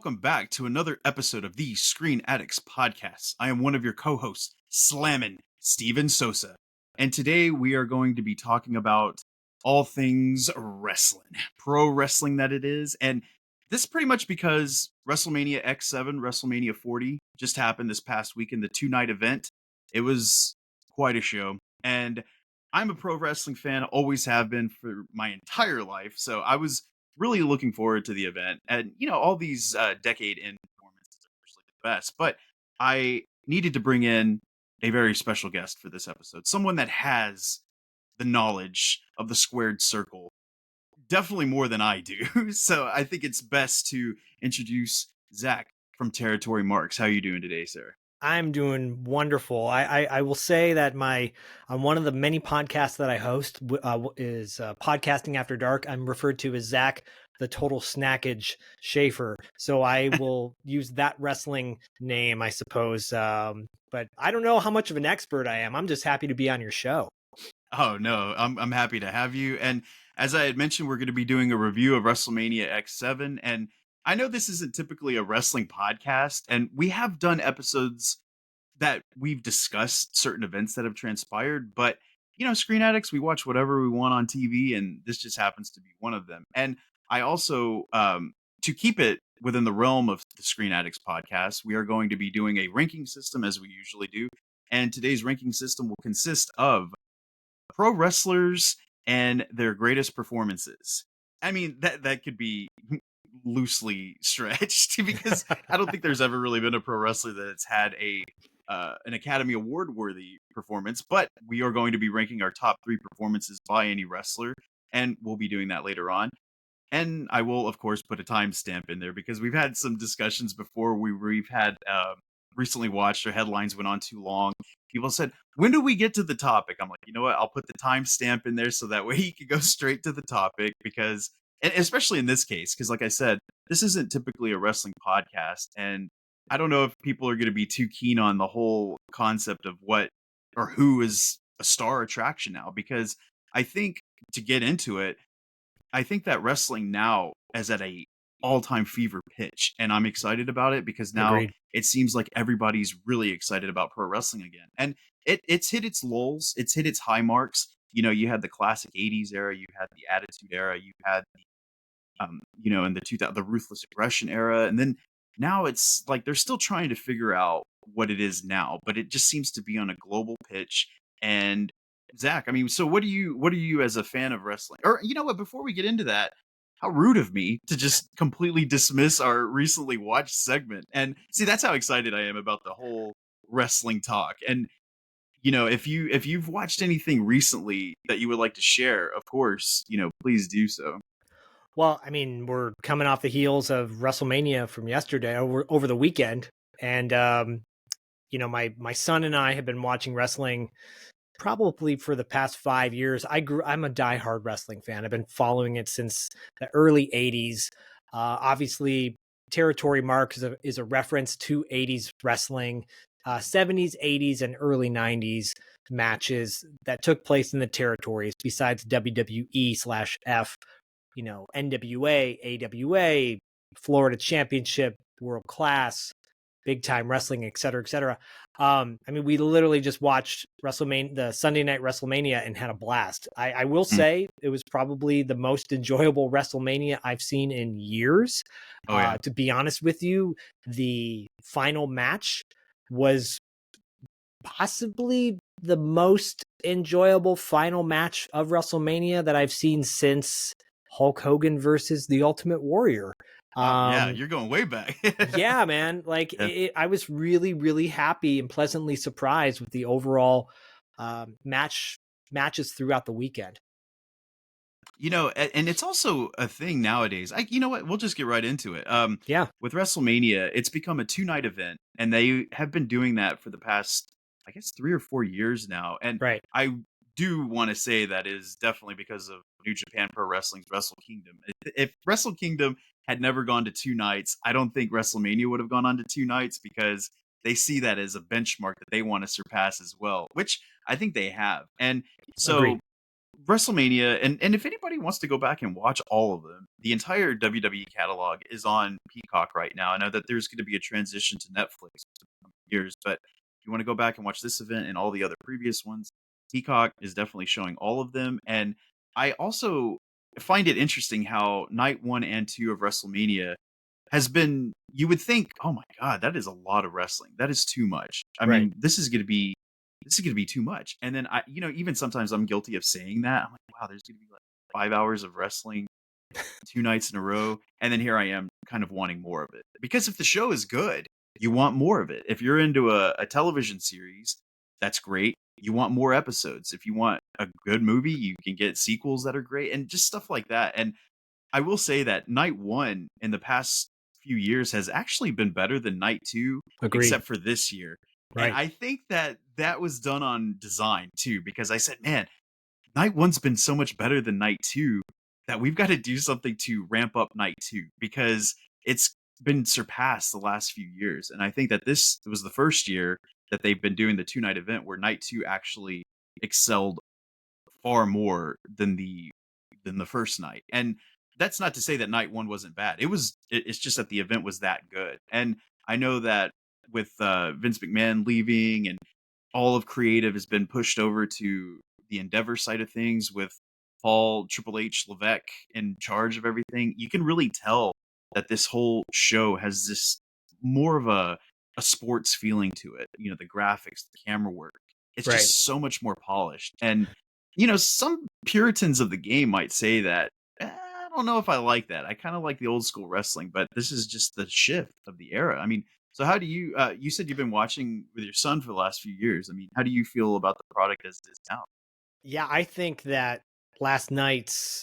Welcome back to another episode of the Screen Addicts podcast. I am one of your co-hosts, Slammin' Steven Sosa. And today we are going to be talking about all things wrestling, pro wrestling that it is. And this pretty much because WrestleMania X7, WrestleMania 40 just happened this past weekend, the two-night event. It was quite a show. And I'm a pro wrestling fan, always have been for my entire life. So I was really looking forward to the event. And, all these decade end performances are usually the best. But I needed to bring in a very special guest for this episode, someone that has the knowledge of the squared circle, definitely more than I do. So I think it's best to introduce Zach from Territory Marks. How are you doing today, sir? I'm doing wonderful. I will say that on one of the many podcasts that I host is Podcasting After Dark. I'm referred to as Zach, the Total Snackage Schaefer. So I will use that wrestling name, I suppose. But I don't know how much of an expert I am. I'm just happy to be on your show. Oh no, I'm happy to have you. And as I had mentioned, we're going to be doing a review of WrestleMania X7. And I know this isn't typically a wrestling podcast, and we have done episodes that we've discussed certain events that have transpired, but Screen Addicts, we watch whatever we want on TV, and this just happens to be one of them. And I also, to keep it within the realm of the Screen Addicts podcast, we are going to be doing a ranking system as we usually do. And today's ranking system will consist of pro wrestlers and their greatest performances. I mean, that could be loosely stretched because I don't think there's ever really been a pro wrestler that's had an Academy Award worthy performance, but we are going to be ranking our top 3 performances by any wrestler, and we'll be doing that later on. And I will, of course, put a timestamp in there because we've had some discussions before. We've had recently watched our headlines went on too long. People said, "When do we get to the topic?" I'm like, you know what? I'll put the timestamp in there so that way you can go straight to the topic because, and especially in this case, because like I said, this isn't typically a wrestling podcast, and I don't know if people are going to be too keen on the whole concept of what or who is a star attraction now. Because I think to get into it, I think that wrestling now is at a all-time fever pitch, and I'm excited about it because now Agreed. it seems like everybody's really excited about pro wrestling again. And it's hit its lulls, it's hit its high marks. You had the classic 80s era, you had the attitude era, you had the in the 2000 the ruthless aggression era, and then now it's like they're still trying to figure out what it is now, but it just seems to be on a global pitch. And Zach, I mean, so what are you as a fan of wrestling? Or you know what, before we get into that, how rude of me to just completely dismiss our recently watched segment. And see, that's how excited I am about the whole wrestling talk. And if you've watched anything recently that you would like to share, of course, please do so. Well, I mean, we're coming off the heels of WrestleMania from yesterday over the weekend. And my son and I have been watching wrestling probably for the past 5 years. I'm a diehard wrestling fan. I've been following it since the early 80s. Obviously, Territory Mark is a reference to 80s wrestling, 70s, 80s, and early 90s matches that took place in the territories besides WWE/F, NWA, AWA, Florida Championship, World Class, Big Time Wrestling, et cetera, et cetera. I mean, we literally just watched WrestleMania, the Sunday Night WrestleMania, and had a blast. I will Mm. say it was probably the most enjoyable WrestleMania I've seen in years. Oh yeah. To be honest with you, the final match was possibly the most enjoyable final match of WrestleMania that I've seen since Hulk Hogan versus the Ultimate Warrior. Oh yeah, you're going way back. Yeah, man. Like Yeah. I was really, really happy and pleasantly surprised with the overall matches throughout the weekend. And it's also a thing nowadays. You know what? We'll just get right into it. Yeah, With WrestleMania, it's become a two-night event, and they have been doing that for the past, I guess, 3 or 4 years now. And right. I do want to say that is definitely because of New Japan Pro Wrestling's Wrestle Kingdom. If Wrestle Kingdom had never gone to 2 nights, I don't think WrestleMania would have gone on to 2 nights because they see that as a benchmark that they want to surpass as well, which I think they have. And so Agreed. WrestleMania, and if anybody wants to go back and watch all of them, the entire WWE catalog is on Peacock right now. I know that there's going to be a transition to Netflix in the coming years, but if you want to go back and watch this event and all the other previous ones, Peacock is definitely showing all of them. And I also find it interesting how night one and two of WrestleMania has been. You would think, oh my god, that is a lot of wrestling. That is too much. I Right. mean, this is going to be too much. And then even sometimes I'm guilty of saying that. I'm like, wow, there's going to be like 5 hours of wrestling 2 nights in a row. And then here I am kind of wanting more of it. Because if the show is good, you want more of it. If you're into a television series, that's great. You want more episodes. If you want a good movie, you can get sequels that are great and just stuff like that. And I will say that night one in the past few years has actually been better than night two, Agreed. except for this year. And Right. I think that that was done on design too, because I said, man, night one's been so much better than night two that we've got to do something to ramp up night two because it's been surpassed the last few years. And I think that this was the first year that they've been doing the 2 night event where night two actually excelled far more than the first night. And that's not to say that night one wasn't bad. It's just that the event was that good. And I know that with Vince McMahon leaving and all of creative has been pushed over to the Endeavor side of things with Paul Triple H Levesque in charge of everything. You can really tell that this whole show has this more of a sports feeling to it. You know, the graphics, the camera work. It's Right. just so much more polished. And some puritans of the game might say that, I don't know if I like that. I kind of like the old school wrestling, but this is just the shift of the era. I mean, so how do you said you've been watching with your son for the last few years. I mean, how do you feel about the product as it is now? Yeah, I think that last night's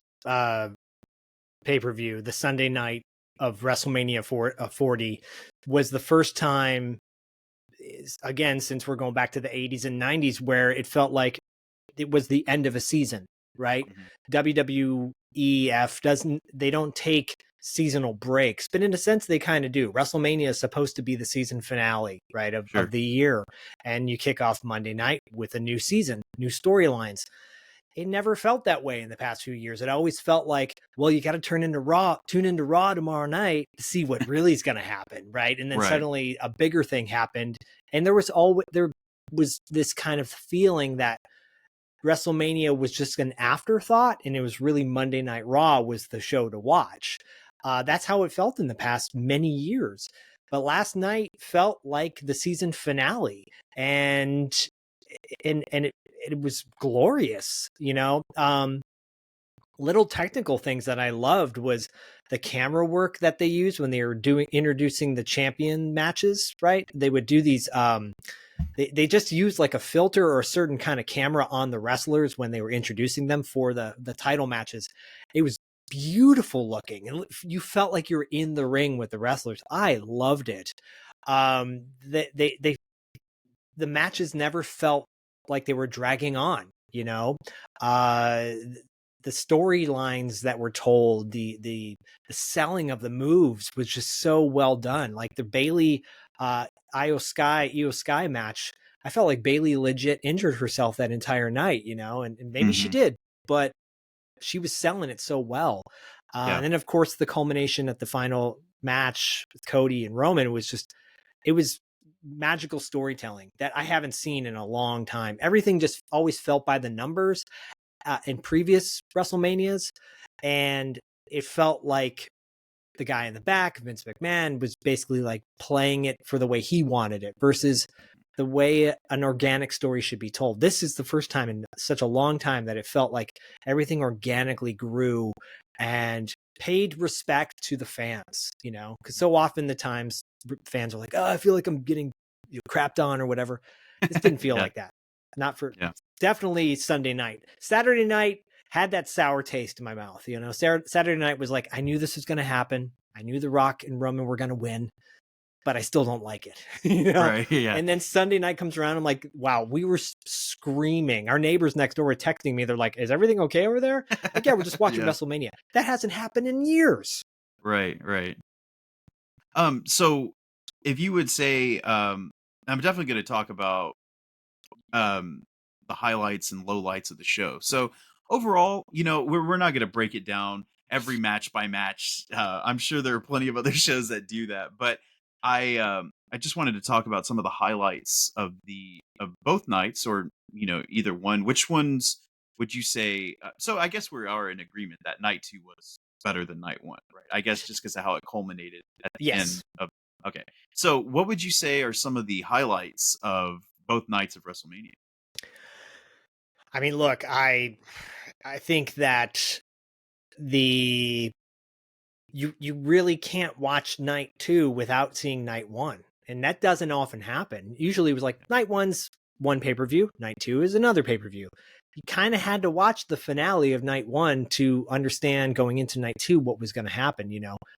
pay-per-view, the Sunday night of WrestleMania 40, was the first time, again, since we're going back to the 80s and 90s, where it felt like it was the end of a season, right? Mhm. WWEF they don't take seasonal breaks, but in a sense they kind of do. WrestleMania is supposed to be the season finale, right, of Sure. the year. And you kick off Monday night with a new season, new storylines. It never felt that way in the past few years. It always felt like, well, you got to tune into Raw tomorrow night to see what really is going to happen, right? And then Right. suddenly a bigger thing happened, and there was this kind of feeling that WrestleMania was just an afterthought, and it was really Monday Night Raw was the show to watch. That's how it felt in the past many years. But last night felt like the season finale, and it was glorious. Little technical things that I loved was the camera work that they used when they were introducing the champion matches. Right, they would do these. They just used like a filter or a certain kind of camera on the wrestlers when they were introducing them for the title matches. It was beautiful looking, and you felt like you were in the ring with the wrestlers. I loved it. They the matches never felt like they were dragging on. Uh, the storylines that were told, the selling of the moves was just so well done. Like the Bailey Io Sky match, I felt like Bailey legit injured herself that entire night, and maybe she Mhm. did, but she was selling it so well. Yeah. And then of course the culmination at the final match with Cody and Roman it was magical storytelling that I haven't seen in a long time. Everything just always felt by the numbers in previous WrestleManias, and it felt like the guy in the back, Vince McMahon, was basically like playing it for the way he wanted it versus the way an organic story should be told. This is the first time in such a long time that it felt like everything organically grew and paid respect to the fans, because so often the times fans are like, oh, I feel like I'm getting crapped on or whatever. This didn't feel Yeah. like that. Not for Yeah. definitely Sunday night. Saturday night had that sour taste in my mouth. Saturday night was like, I knew this was going to happen. I knew The Rock and Roman were going to win, but I still don't like it. Right. Yeah. And then Sunday night comes around. I'm like, wow, we were screaming. Our neighbors next door were texting me. They're like, is everything okay over there? Like, yeah, we're just watching Yeah. WrestleMania. That hasn't happened in years. Right. Right. So if you would say, I'm definitely going to talk about um the highlights and lowlights of the show. So overall, we're not going to break it down every match by match. I'm sure there are plenty of other shows that do that, but I just wanted to talk about some of the highlights of both nights, or either one. Which ones would you say? So I guess we are in agreement that night two was better than night one, right? I guess just because of how it culminated at the end Yes. of. Okay, so what would you say are some of the highlights of both nights of WrestleMania? I mean, look, I think that the you really can't watch night two without seeing night one. And that doesn't often happen. Usually it was like night one's one pay-per-view, night two is another pay-per-view. You kind of had to watch the finale of night one to understand going into night two what was going to happen.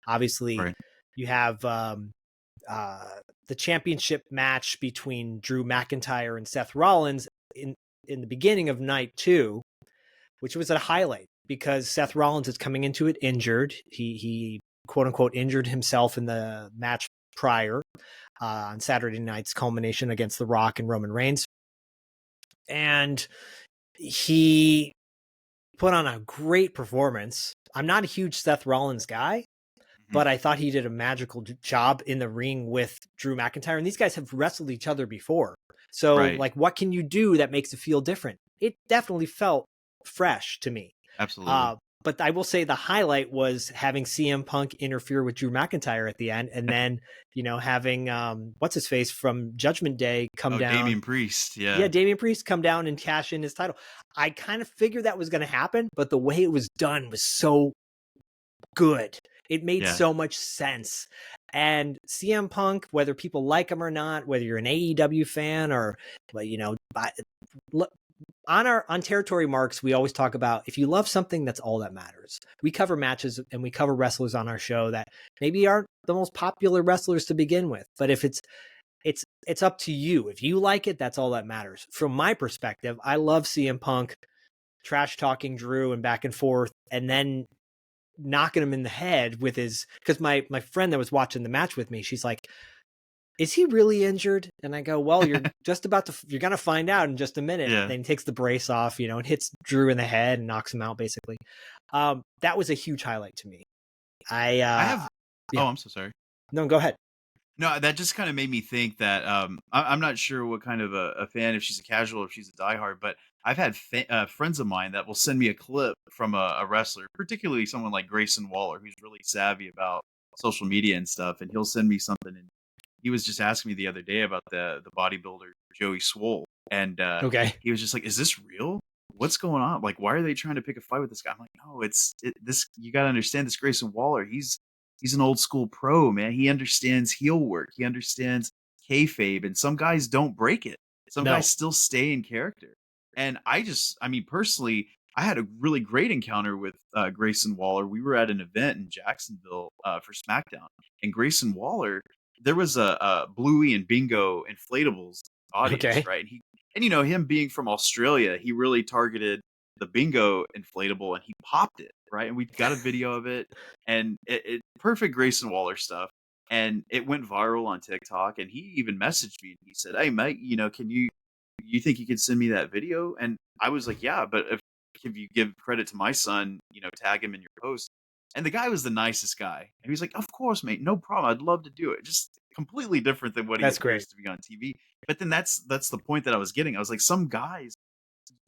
Obviously Right. you have uh, the championship match between Drew McIntyre and Seth Rollins in the beginning of night two, which was a highlight because Seth Rollins is coming into it injured. He quote unquote injured himself in the match prior on Saturday night's culmination against The Rock and Roman Reigns. And he put on a great performance. I'm not a huge Seth Rollins guy, Mhm. but I thought he did a magical job in the ring with Drew McIntyre. And these guys have wrestled each other before. So, Right. like, what can you do that makes it feel different? It definitely felt fresh to me. Absolutely. But I will say the highlight was having CM Punk interfere with Drew McIntyre at the end, and then having what's his face from Judgment Day come Oh, down. Damian Priest, Yeah, yeah. Damian Priest come down and cash in his title. I kind of figured that was going to happen, but the way it was done was so good. It made Yeah. so much sense. And CM Punk, whether people like him or not, whether you're an AEW fan or, on Territory Marks, we always talk about if you love something, that's all that matters. We cover matches and we cover wrestlers on our show that maybe aren't the most popular wrestlers to begin with, but if it's up to you. If you like it, that's all that matters. From my perspective, I love CM Punk trash talking Drew and back and forth, and then knocking him in the head with his, because my friend that was watching the match with me, she's like, is he really injured? And I go, well, you're gonna find out in just a minute. Yeah. Then he takes the brace off, and hits Drew in the head and knocks him out basically. That was a huge highlight to me. I have Yeah. Oh, I'm so sorry. No, go ahead. No, that just kinda made me think that, I'm not sure what kind of a fan, if she's a casual or if she's a diehard, but I've had friends of mine that will send me a clip from a wrestler, particularly someone like Grayson Waller, who's really savvy about social media and stuff, and he'll send me something, and he was just asking me the other day about the bodybuilder Joey Swole, and, Okay. he was just like, "Is this real? What's going on? Like, why are they trying to pick a fight with this guy?" I'm like, "No, this you gotta understand this Grayson Waller, he's an old school pro, man. He understands heel work. He understands kayfabe, and some guys don't break it. Some No. guys still stay in character. And I mean, personally, I had a really great encounter with Grayson Waller. We were at an event in Jacksonville for SmackDown, and Grayson Waller, there was a Bluey and Bingo inflatables audience, Okay. right? And him being from Australia, he really targeted the Bingo inflatable, and he popped it, right? And we got a video of it, and it perfect Grayson Waller stuff, and it went viral on TikTok, and he even messaged me, and he said, "Hey, mate, can you think you could send me that video?" And I was like, "Yeah, but if you give credit to my son, tag him in your post." And the guy was the nicest guy, and he was like, "Of course, mate, no problem. I'd love to do it." Just completely different than what he That's great. appears to be on TV. But then that's the point that I was getting. I was like, some guys,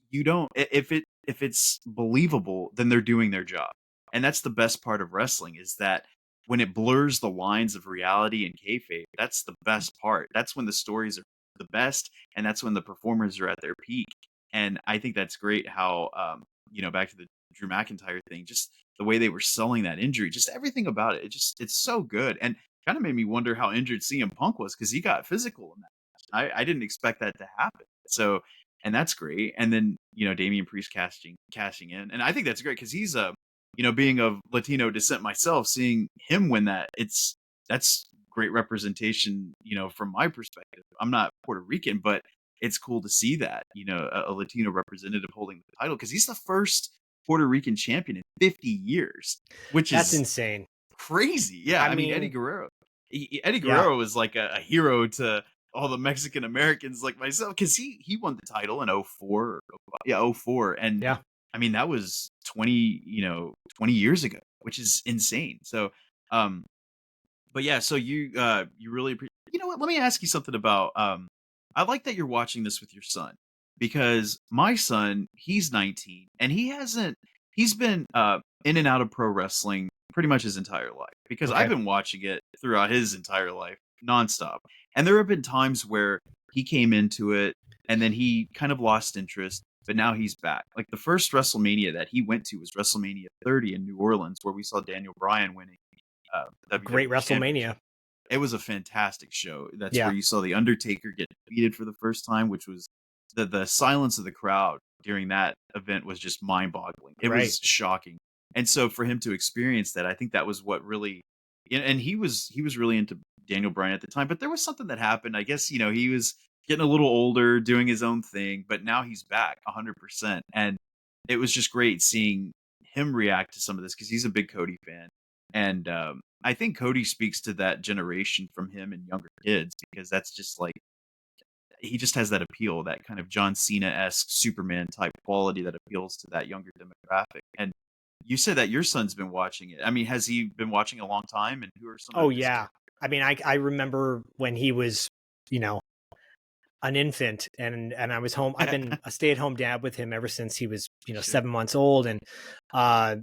you don't if it's believable, then they're doing their job. And that's the best part of wrestling, is that when it blurs the lines of reality and kayfabe, that's the best part. That's when the stories are the best, and that's when the performers are at their peak. And I think that's great how back to the Drew McIntyre thing, just the way they were selling that injury, just everything about it. It's so good. And kind of made me wonder how injured CM Punk was, because he got physical in that. I didn't expect that to happen. So, and that's great. And then Damian Priest cashing in, and I think that's great because he's being of Latino descent myself, seeing him win that's great representation. From my perspective, I'm not Puerto Rican, but it's cool to see that a Latino representative holding the title, because he's the first Puerto Rican champion in 50 years, which That's is insane. crazy. Yeah, I I mean, Eddie mean, Guerrero. Eddie yeah. Guerrero is like a hero to all the Mexican Americans like myself, because he won the title in '04. Yeah, '04, and Yeah. I mean, that was 20, 20 years ago, which is insane. So, um, but yeah, so you really you know what? Let me ask you something about I like that you're watching this with your son because my son, he's 19 and he's been in and out of pro wrestling pretty much his entire life because I've Okay. been watching it throughout his entire life nonstop. And there have been times where he came into it and then he kind of lost interest, but now he's back. Like the first WrestleMania that he went to was WrestleMania 30 in New Orleans, where we saw Daniel Bryan winning A great WWE Championship. WrestleMania. It was a fantastic show. That's where Yeah. you saw The Undertaker get defeated for the first time, which was the silence of the crowd during that event was just mind-boggling. It Right. was shocking. And so for him to experience that, I think that was what really and he was really into Daniel Bryan at the time, but there was something that happened. I guess, he was getting a little older, doing his own thing, but now he's back 100%. And it was just great seeing him react to some of this because he's a big Cody fan. And I think Cody speaks to that generation from him and younger kids because that's just like he just has that appeal, that kind of John Cena-esque Superman type quality that appeals to that younger demographic. And you said that your son's been watching it. I mean, has he been watching a long time? And who are some Oh of his yeah. I mean, I remember when he was, you know, an infant and I was home. I've been a stay-at-home dad with him ever since he was, Sure. 7 months old. And I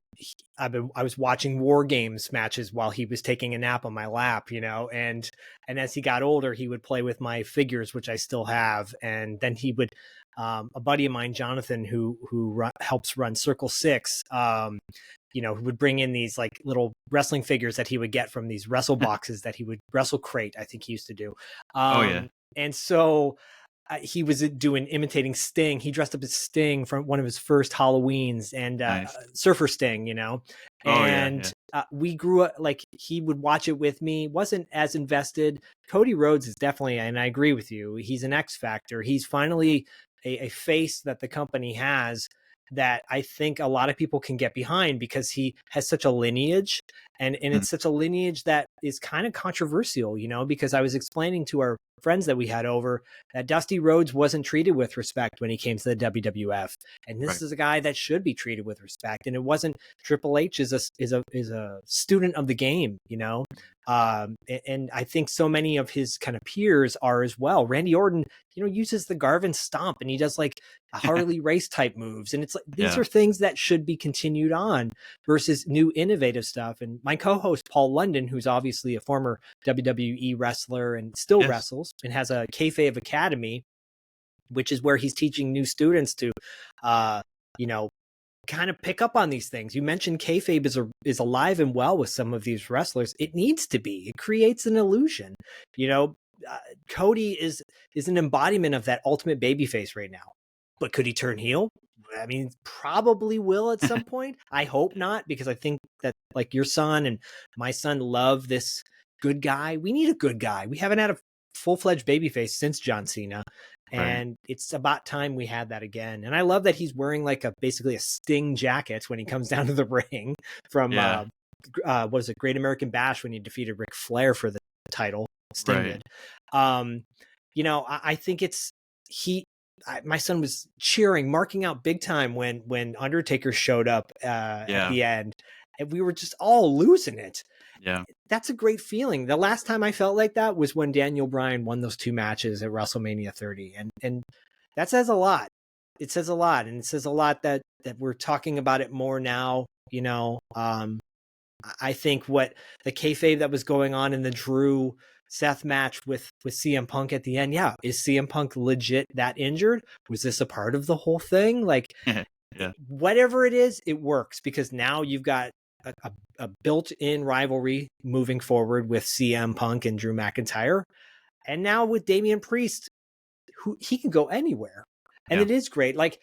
was watching war games matches while he was taking a nap on my lap, and as he got older, he would play with my figures, which I still have. And then he would, a buddy of mine, Jonathan, who helps run Circle Six, who would bring in these like little wrestling figures that he would get from these wrestle boxes that he would wrestle crate, I think he used to do. Oh, yeah. And so he was doing imitating Sting. He dressed up as Sting from one of his first Halloweens, and Nice. Surfer Sting, Oh, yeah, yeah. and we grew up like he would watch it with me. Wasn't as invested. Cody Rhodes is definitely, and I agree with you, he's an X factor. He's finally a face that the company has that I think a lot of people can get behind because he has such a lineage, and Mm, it's such a lineage that is kind of controversial, because I was explaining to our friends that we had over that Dusty Rhodes wasn't treated with respect when he came to the WWF, and this right. is a guy that should be treated with respect. And it wasn't. Triple H is a student of the game, and I think so many of his kind of peers are as well. Randy Orton, uses the Garvin stomp, and he does like a Harley race type moves, and it's like these Yeah. are things that should be continued on versus new innovative stuff. And my co-host Paul London, who's obviously a former WWE wrestler and still Yes. wrestles and has a kayfabe academy, which is where he's teaching new students to, uh, you know, kind of pick up on these things. You mentioned kayfabe is alive and well with some of these wrestlers. It needs to be. It creates an illusion. You know, Cody is an embodiment of that ultimate babyface right now. But could he turn heel? I mean, probably will at some point. I hope not, because I think that like your son and my son love this good guy. We need a good guy. We haven't had a full-fledged babyface since John Cena, Right. and it's about time we had that again. And I love that he's wearing like basically a Sting jacket when he comes down to the ring from Yeah. what is it, Great American Bash, when he defeated Ric Flair for the title. Sting Right. did. I think my son was cheering, marking out big time when Undertaker showed up at Yeah. the end, and we were just all losing it. Yeah. That's a great feeling. The last time I felt like that was when Daniel Bryan won those 2 matches at WrestleMania 30, and that says a lot. It says a lot, and it says a lot that we're talking about it more now. I think what the kayfabe that was going on in the Drew Seth match with CM Punk at the end. Yeah, is CM Punk legit that injured? Was this a part of the whole thing? Like, Yeah. whatever it is, it works because now you've got a built-in rivalry moving forward with CM Punk and Drew McIntyre, and now with Damian Priest, who he can go anywhere, and Yeah. it is great. Like,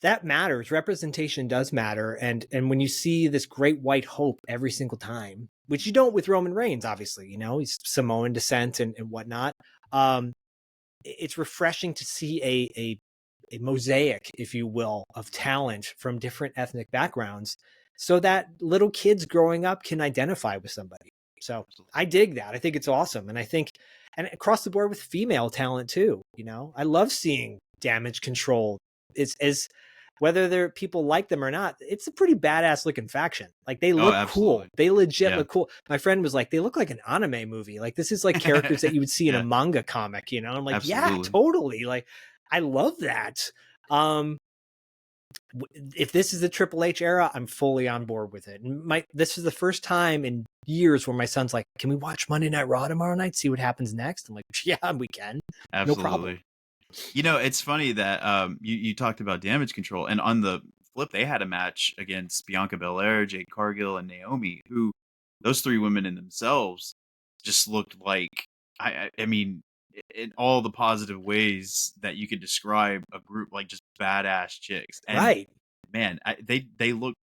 that matters. Representation does matter. And when you see this great white hope every single time, which you don't with Roman Reigns, obviously, he's Samoan descent and whatnot. It's refreshing to see a mosaic, if you will, of talent from different ethnic backgrounds so that little kids growing up can identify with somebody. So I dig that. I think it's awesome. And I think, and across the board with female talent too, I love seeing Damage Control. It's as whether people like them or not, it's a pretty badass looking faction. Like they Oh, look cool. absolutely. They legit Yeah. look cool. My friend was like, they look like an anime movie. Like this is like characters that you would see in a Yeah, manga comic, I'm like, yeah, absolutely. totally. Like I love that. If this is the Triple H era, I'm fully on board with it. And this is the first time in years where my son's like, can we watch Monday Night Raw tomorrow night, see what happens next? I'm like, yeah, we can. No problem. Absolutely. It's funny that you talked about Damage Control, and on the flip, they had a match against Bianca Belair, Jade Cargill, and Naomi, who those three women in themselves just looked like I mean, in all the positive ways that you could describe a group, like just badass chicks. And Right. man, they look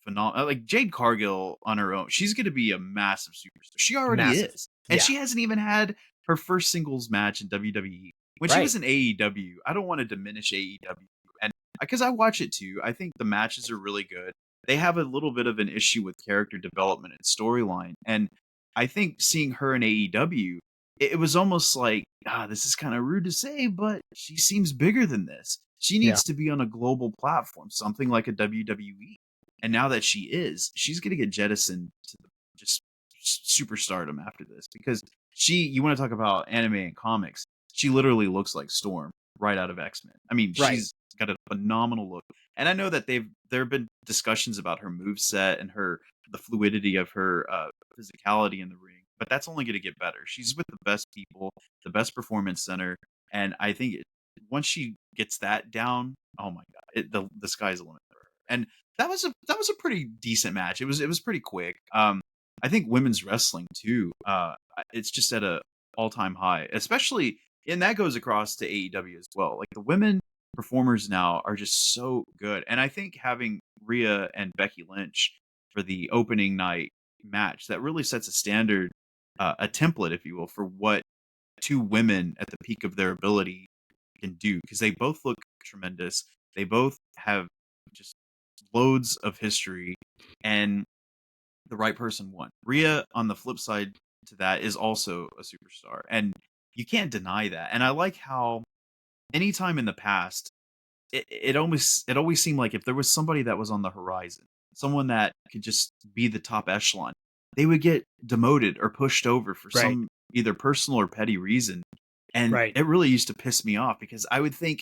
phenomenal. Like Jade Cargill on her own, she's going to be a massive superstar. She already Massive. is, and Yeah. she hasn't even had her first singles match in WWE. When she Right. was in AEW, I don't want to diminish AEW, and because I watch it too, I think the matches are really good. They have a little bit of an issue with character development and storyline, and I think seeing her in AEW, it was almost like, this is kind of rude to say, but she seems bigger than this. She Yeah. needs to be on a global platform, something like a WWE. And now that she is, she's going to get jettisoned to just superstardom after this, because you want to talk about anime and comics, she literally looks like Storm right out of X-Men. I mean, Right. she's got a phenomenal look. And I know that there have been discussions about her moveset and the fluidity of her physicality in the ring, but that's only going to get better. She's with the best people, the best performance center, and I think once she gets that down, oh my god, the sky's the limit for her. And that was a pretty decent match. It was pretty quick. I think women's wrestling too. It's just at a all time high, especially, and that goes across to AEW as well. Like the women performers now are just so good, and I think having Rhea and Becky Lynch for the opening night match, that really sets a standard, a template, if you will, for what two women at the peak of their ability can do, because they both look tremendous. They both have just loads of history, and the right person won. Rhea, on the flip side to that, is also a superstar, and you can't deny that. And I like how anytime in the past, it always seemed like if there was somebody that was on the horizon, someone that could just be the top echelon, they would get demoted or pushed over for Right. some either personal or petty reason. And Right. it really used to piss me off, because I would think,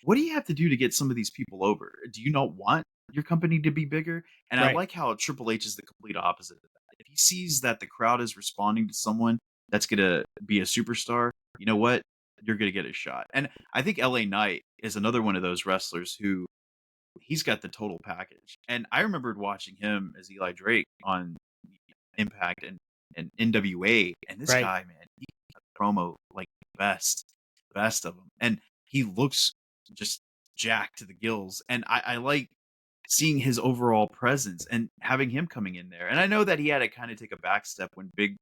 what do you have to do to get some of these people over? Do you not want your company to be bigger? And I Right. like how Triple H is the complete opposite of that. If he sees that the crowd is responding to someone that's going to be a superstar, you know what? You're going to get a shot. And I think LA Knight is another one of those wrestlers who, he's got the total package. And I remembered watching him as Eli Drake on Impact and NWA. And this Right. guy, man, he promo like the best of them. And he looks just jacked to the gills. And I like seeing his overall presence and having him coming in there. And I know that he had to kind of take a back step when big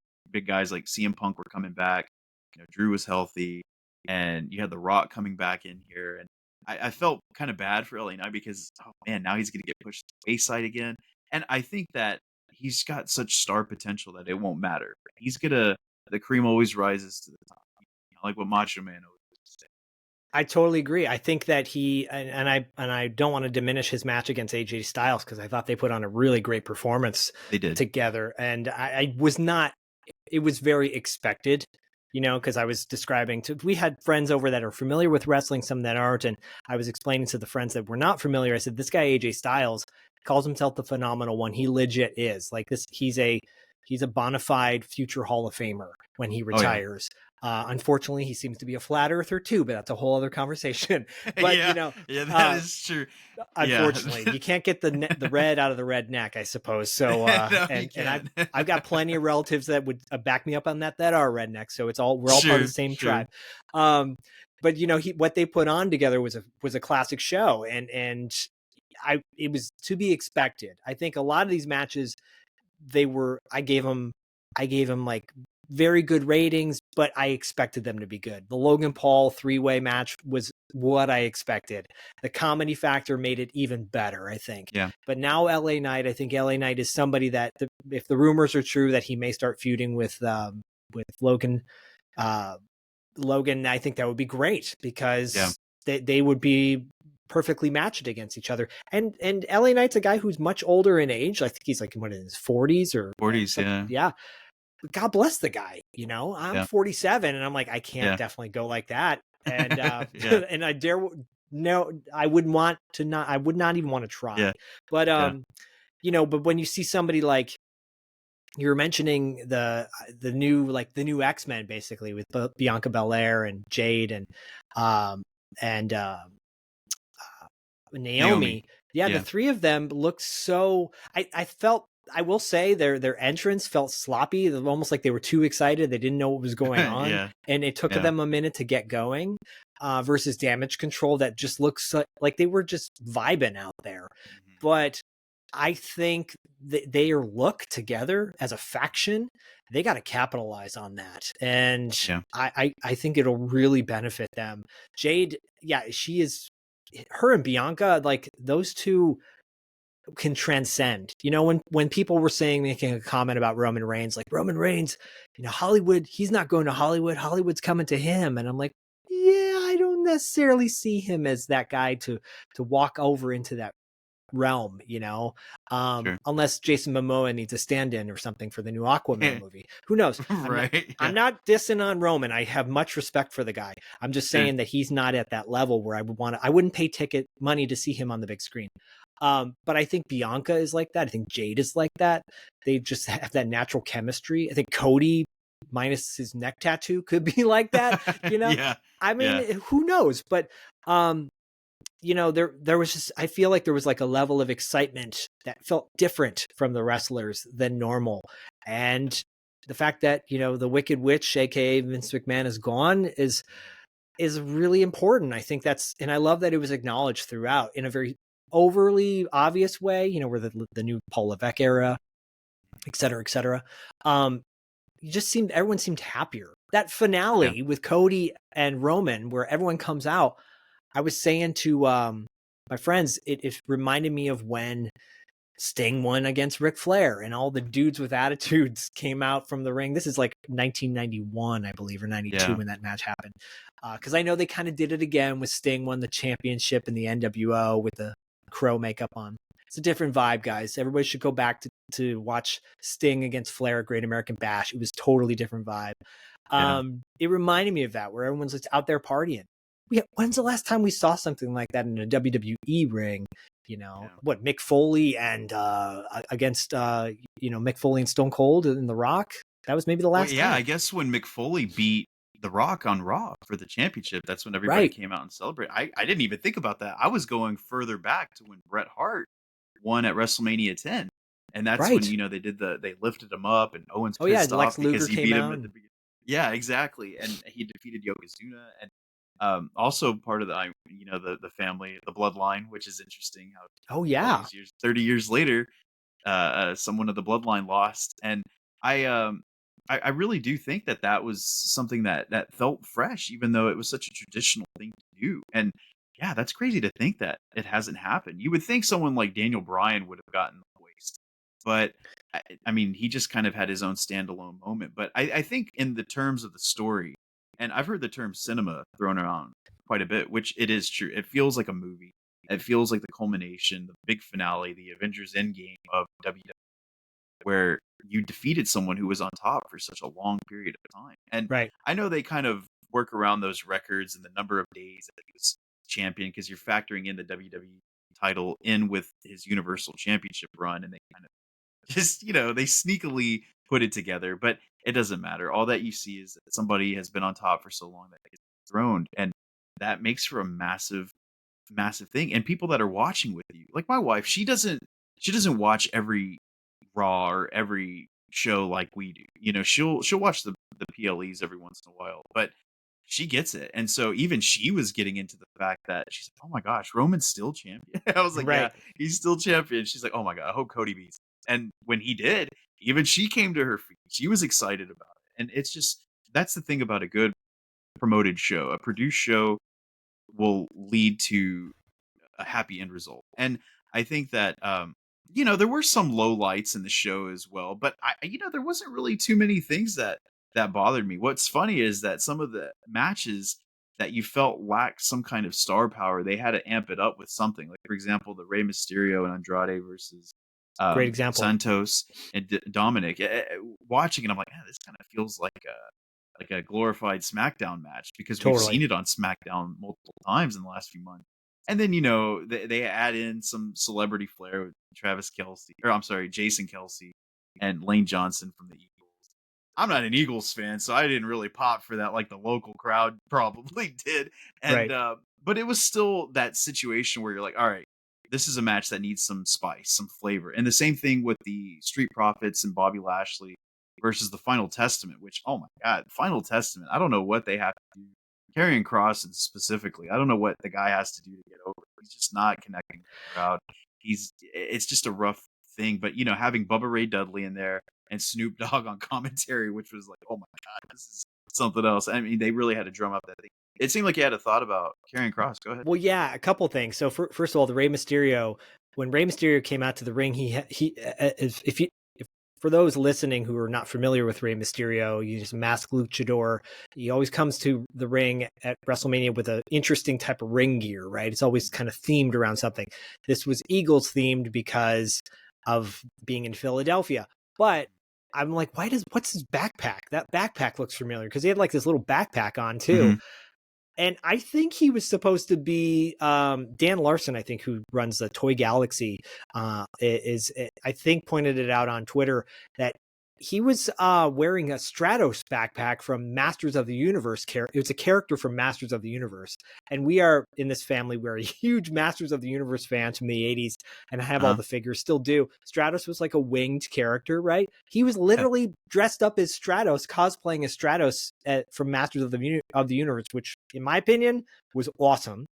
guys like CM Punk were coming back. Drew was healthy, and you had The Rock coming back in here. And I felt kind of bad for LA Knight, because, oh man, now he's going to get pushed to the wayside again. And I think that he's got such star potential that it won't matter. The cream always rises to the top, like what Macho Man always used to say. I totally agree. I think that I don't want to diminish his match against AJ Styles, because I thought they put on a really great performance They did. together. And I was not, it was very expected, because I was describing we had friends over that are familiar with wrestling, some that aren't. And I was explaining to the friends that were not familiar, I said, this guy, AJ Styles, calls himself the phenomenal one. He legit is like this. He's a bona fide future Hall of Famer when he retires. Oh, yeah. Unfortunately, he seems to be a flat eearther too, but that's a whole other conversation. But yeah, that is true. Unfortunately, you can't get the red out of the redneck, I suppose. So, no, and I've got plenty of relatives that would back me up on that are rednecks. So we're all part of the same tribe. But what they put on together was a classic show, and it was to be expected. I think a lot of these matches, I gave them like very good ratings, but I expected them to be good. The Logan Paul 3-way match was what I expected. The comedy factor made it even better, I think. Yeah. But now LA Knight, I think LA Knight is somebody that, if the rumors are true that he may start feuding with Logan, I think that would be great, because they would be perfectly matched against each other. And LA Knight's a guy who's much older in age. I think he's like in his 40s or 40s, something. yeah. Yeah. God bless the guy. You know, I'm Yeah. 47 and I'm like, I can't Yeah. definitely go like that. And Yeah. and I dare no, I wouldn't want to not, I would not even want to try. Yeah. But Yeah. you know, but when you see somebody like you were mentioning the new, like the new X-Men basically with Bianca Belair and Jade um and Naomi. Naomi. Yeah, the Yeah. three of them looked so I felt, I will say their entrance felt sloppy, almost like they were too excited. They didn't know what was going on. Yeah. And it took Yeah. them a minute to get going. Versus Damage Control that just looks like they were just vibing out there. Mhm. But I think they are look together as a faction. They got to capitalize on that. And Yeah. I think it'll really benefit them. Jade, yeah, she is, her and Bianca, like those two can transcend. You know, when people were saying, making a comment about Roman Reigns, like Roman Reigns, you know, Hollywood, he's not going to Hollywood. Hollywood's coming to him. And I'm like, yeah, I don't necessarily see him as that guy to walk over into that realm, you know, Sure. unless Jason Momoa needs a stand-in or something for the new Aquaman Yeah. movie. Who knows? Right. I'm Yeah. not dissing on Roman. I have much respect for the guy. I'm just Sure. saying that he's not at that level where I wouldn't pay ticket money to see him on the big screen. But I think Bianca is like that. I think Jade is like that. They just have that natural chemistry. I think Cody, minus his neck tattoo, could be like that, you know? Yeah. I Yeah. mean, who knows? But you know, there was just, I feel like there was like a level of excitement that felt different from the wrestlers than normal. And the fact that, you know, the Wicked Witch, aka Vince McMahon, is gone is really important. I think that's, and I love that it was acknowledged throughout in a very overly obvious way, you know, where the new Paul Levesque era, et cetera, et cetera. You just seemed, everyone seemed happier. That Yeah. finale with Cody and Roman, where everyone comes out, I was saying to my friends, it reminded me of when Sting won against Ric Flair and all the dudes with attitudes came out from the ring. This is like 1991, I believe, or 92 Yeah. when that match happened. Because I know they kind of did it again with Sting won the championship in the NWO with the crow makeup on. It's a different vibe, guys. Everybody should go back to watch Sting against Flair at Great American Bash. It was totally different vibe. Yeah. It reminded me of that, where everyone's just out there partying. When's the last time we saw something like that in a WWE ring? You know, Yeah. what, Mick Foley and against you know, Mick Foley and Stone Cold and The Rock? That was maybe the Well, last yeah, I time. guess when Mick Foley beat The Rock on Raw for the championship, that's when everybody Right. came out and celebrated. I didn't even think about that. I was going further back to when Bret Hart won at WrestleMania 10. And that's when, Right. you know, they lifted him up and Owen's Oh yeah, pissed Lex off because Luger he came beat him out. at the beginning. Yeah, exactly. And he defeated Yokozuna and also part of the, you know, the family, the bloodline, which is interesting how Oh all yeah. these years, 30 years later, someone of the bloodline lost. And I, um, I really do think that that was something that felt fresh, even though it was such a traditional thing to do. And yeah, that's crazy to think that it hasn't happened. You would think someone like Daniel Bryan would have gotten the waste, but I mean, he just kind of had his own standalone moment. But I think in the terms of the story, and I've heard the term cinema thrown around quite a bit, which it is true. It feels like a movie. It feels like the culmination, the big finale, the Avengers Endgame of WWE, where you defeated someone who was on top for such a long period of time. And Right. I know they kind of work around those records and the number of days that he was champion because you're factoring in the WWE title in with his Universal Championship run, and they kind of just, you know, they sneakily put it together, but it doesn't matter. All that you see is that somebody has been on top for so long that they get throned, and that makes for a massive, massive thing. And people that are watching with you, like my wife, she doesn't watch every Raw or every show like we do. You know, she'll watch the PLEs every once in a while, but she gets it. And so even she was getting into the fact that she's like, "Oh my gosh, Roman's still champion." I was like, "Yeah, Right. he's still champion." She's like, "Oh my god, I hope Cody beats." And when he did, even she came to her feet. She was excited about it. And it's just that's the thing about a good promoted show. A produced show will lead to a happy end result. And I think that you know, there were some low lights in the show as well, but you know, there wasn't really too many things that bothered me. What's funny is that some of the matches that you felt lacked some kind of star power, they had to amp it up with something. Like, for example, the Rey Mysterio and Andrade versus Great example. Santos and Dominic. Watching it, I'm like, this kind of feels like a glorified SmackDown match because we've Totally. seen it on SmackDown multiple times in the last few months. And then, you know, they add in some celebrity flair with Travis Kelsey, or I'm sorry, Jason Kelsey and Lane Johnson from the Eagles. I'm not an Eagles fan, so I didn't really pop for that like the local crowd probably did. And Right. but it was still that situation where you're like, all right, this is a match that needs some spice, some flavor. And the same thing with the Street Profits and Bobby Lashley versus the Final Testament, which, oh my God, Final Testament, I don't know what they have to do. Karrion Kross specifically, I don't know what the guy has to do to get over. He's just not connecting with the crowd. It's just a rough thing. But, you know, having Bubba Ray Dudley in there and Snoop Dogg on commentary, which was like, oh my God, this is something else. I mean, they really had to drum up that thing. It seemed like you had a thought about Karrion Kross. Go ahead. Well, yeah, a couple things. So first of all, the Rey Mysterio, when Rey Mysterio came out to the ring, if for those listening who are not familiar with Rey Mysterio, he's a masked luchador. He always comes to the ring at WrestleMania with an interesting type of ring gear, right? It's always kind of themed around something. This was Eagles themed because of being in Philadelphia. But I'm like, what's his backpack? That backpack looks familiar because he had like this little backpack on too. Mm-hmm. And I think he was supposed to be Dan Larson, I think, who runs the Toy Galaxy, I think pointed it out on Twitter that he was wearing a Stratos backpack from Masters of the Universe. It was a character from Masters of the Universe. And we are, in this family, we're huge Masters of the Universe fans from the 80s, and I have all the figures, still do. Stratos was like a winged character, right? He was literally dressed up as Stratos, cosplaying as Stratos from Masters of the Universe, which, in my opinion, was awesome.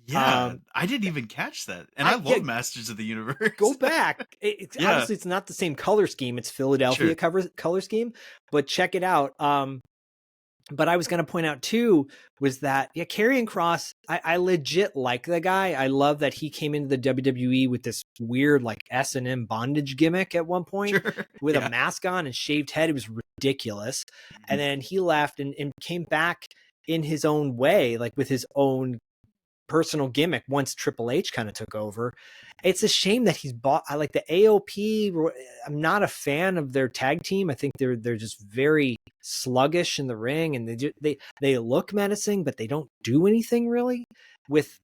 Yeah, I didn't even catch that. And I love Masters of the Universe. Go back. Obviously, it's not the same color scheme. It's Philadelphia color scheme, but check it out. But I was going to point out too was that Karrion Kross, I legit like the guy. I love that he came into the WWE with this weird like S&M bondage gimmick at one point with a mask on and shaved head. It was ridiculous. And then he left and came back in his own way, like with his own personal gimmick once Triple H kind of took over. It's a shame that he's bought. I like the AOP. I'm not a fan of their tag team. I think they're just very sluggish in the ring, and they look menacing, but they don't do anything really.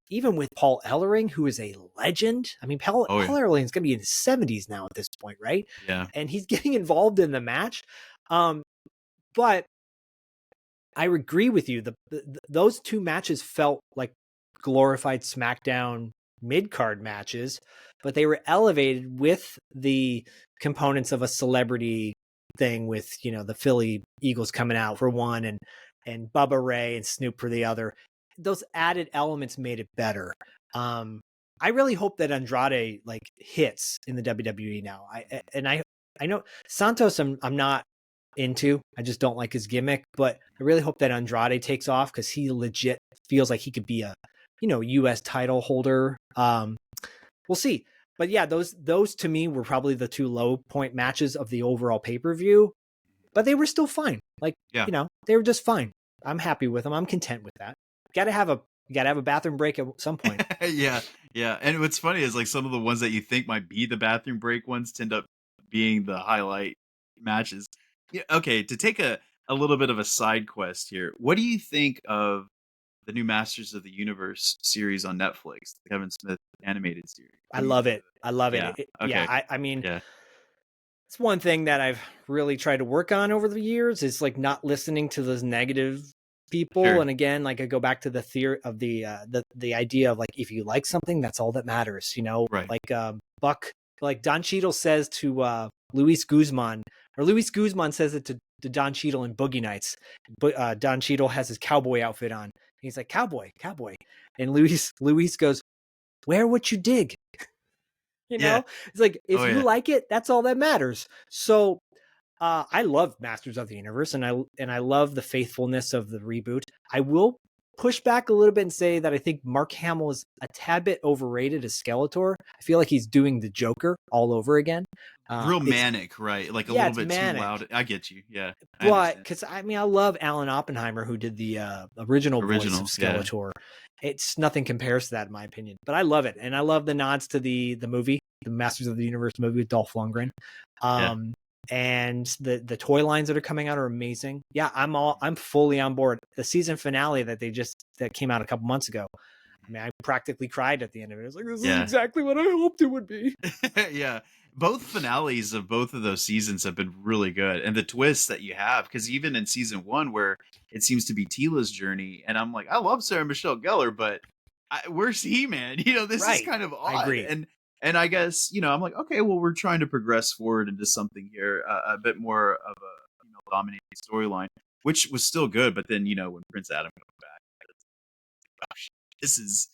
Even with Paul Ellering, who is a legend. I mean, Paul Ellering is going to be in his 70s now at this point, right? Yeah, and he's getting involved in the match. But I agree with you. Those two matches felt like glorified SmackDown mid-card matches, but they were elevated with the components of a celebrity thing with, you know, the Philly Eagles coming out for one and Bubba Ray and Snoop for the other. Those added elements made it better. I really hope that Andrade like hits in the WWE now. I know Santos I'm not into. I just don't like his gimmick, but I really hope that Andrade takes off because he legit feels like he could be a, you know, U.S. title holder. We'll see. But yeah, those to me were probably the two low point matches of the overall pay-per-view, but they were still fine. Like, you know, they were just fine. I'm happy with them. I'm content with that. You gotta have a bathroom break at some point. Yeah. And what's funny is like some of the ones that you think might be the bathroom break ones tend up being the highlight matches. Yeah, okay, to take a little bit of a side quest here, what do you think of the new Masters of the Universe series on Netflix, the Kevin Smith animated series? I love it. Yeah. Okay. Yeah, I mean, it's one thing that I've really tried to work on over the years is like not listening to those negative people. And again, like I go back to the theory of the idea of like, if you like something, that's all that matters, you know, like Buck, like Don Cheadle says to Luis Guzman, or Luis Guzman says it to Don Cheadle in Boogie Nights. But Don Cheadle has his cowboy outfit on. He's like, cowboy. And Luis goes, wear what you dig. You know, it's like, if you like it, that's all that matters. So I love Masters of the Universe, and I love the faithfulness of the reboot. I will push back a little bit and say that I think Mark Hamill is a tad bit overrated as Skeletor. I feel like he's doing the Joker all over again. Real It's manic, right? Like a Yeah, little it's bit too manic. loud. I get you. Yeah, I But understand. because I mean, I love Alan Oppenheimer, who did the original voice of Original, yeah, Skeletor. It's nothing compares to that, in my opinion. But I love it, and I love the nods to the movie, the Masters of the Universe movie with Dolph Lundgren. yeah, And the toy lines that are coming out are amazing. Yeah, I'm fully on board. The season finale that came out a couple months ago. I mean, I practically cried at the end of it. I was like, this is yeah. exactly what I hoped it would be. Yeah, both finales of both of those seasons have been really good, and the twists that you have, because even in season one, where it seems to be Tila's journey, and I'm like, I love Sarah Michelle Gellar, but where's he, man? This is Right. kind of I odd, agree. and I guess I'm like, okay, well, we're trying to progress forward into something here, a bit more of a dominating storyline, which was still good, but then when Prince Adam comes back, gosh, this is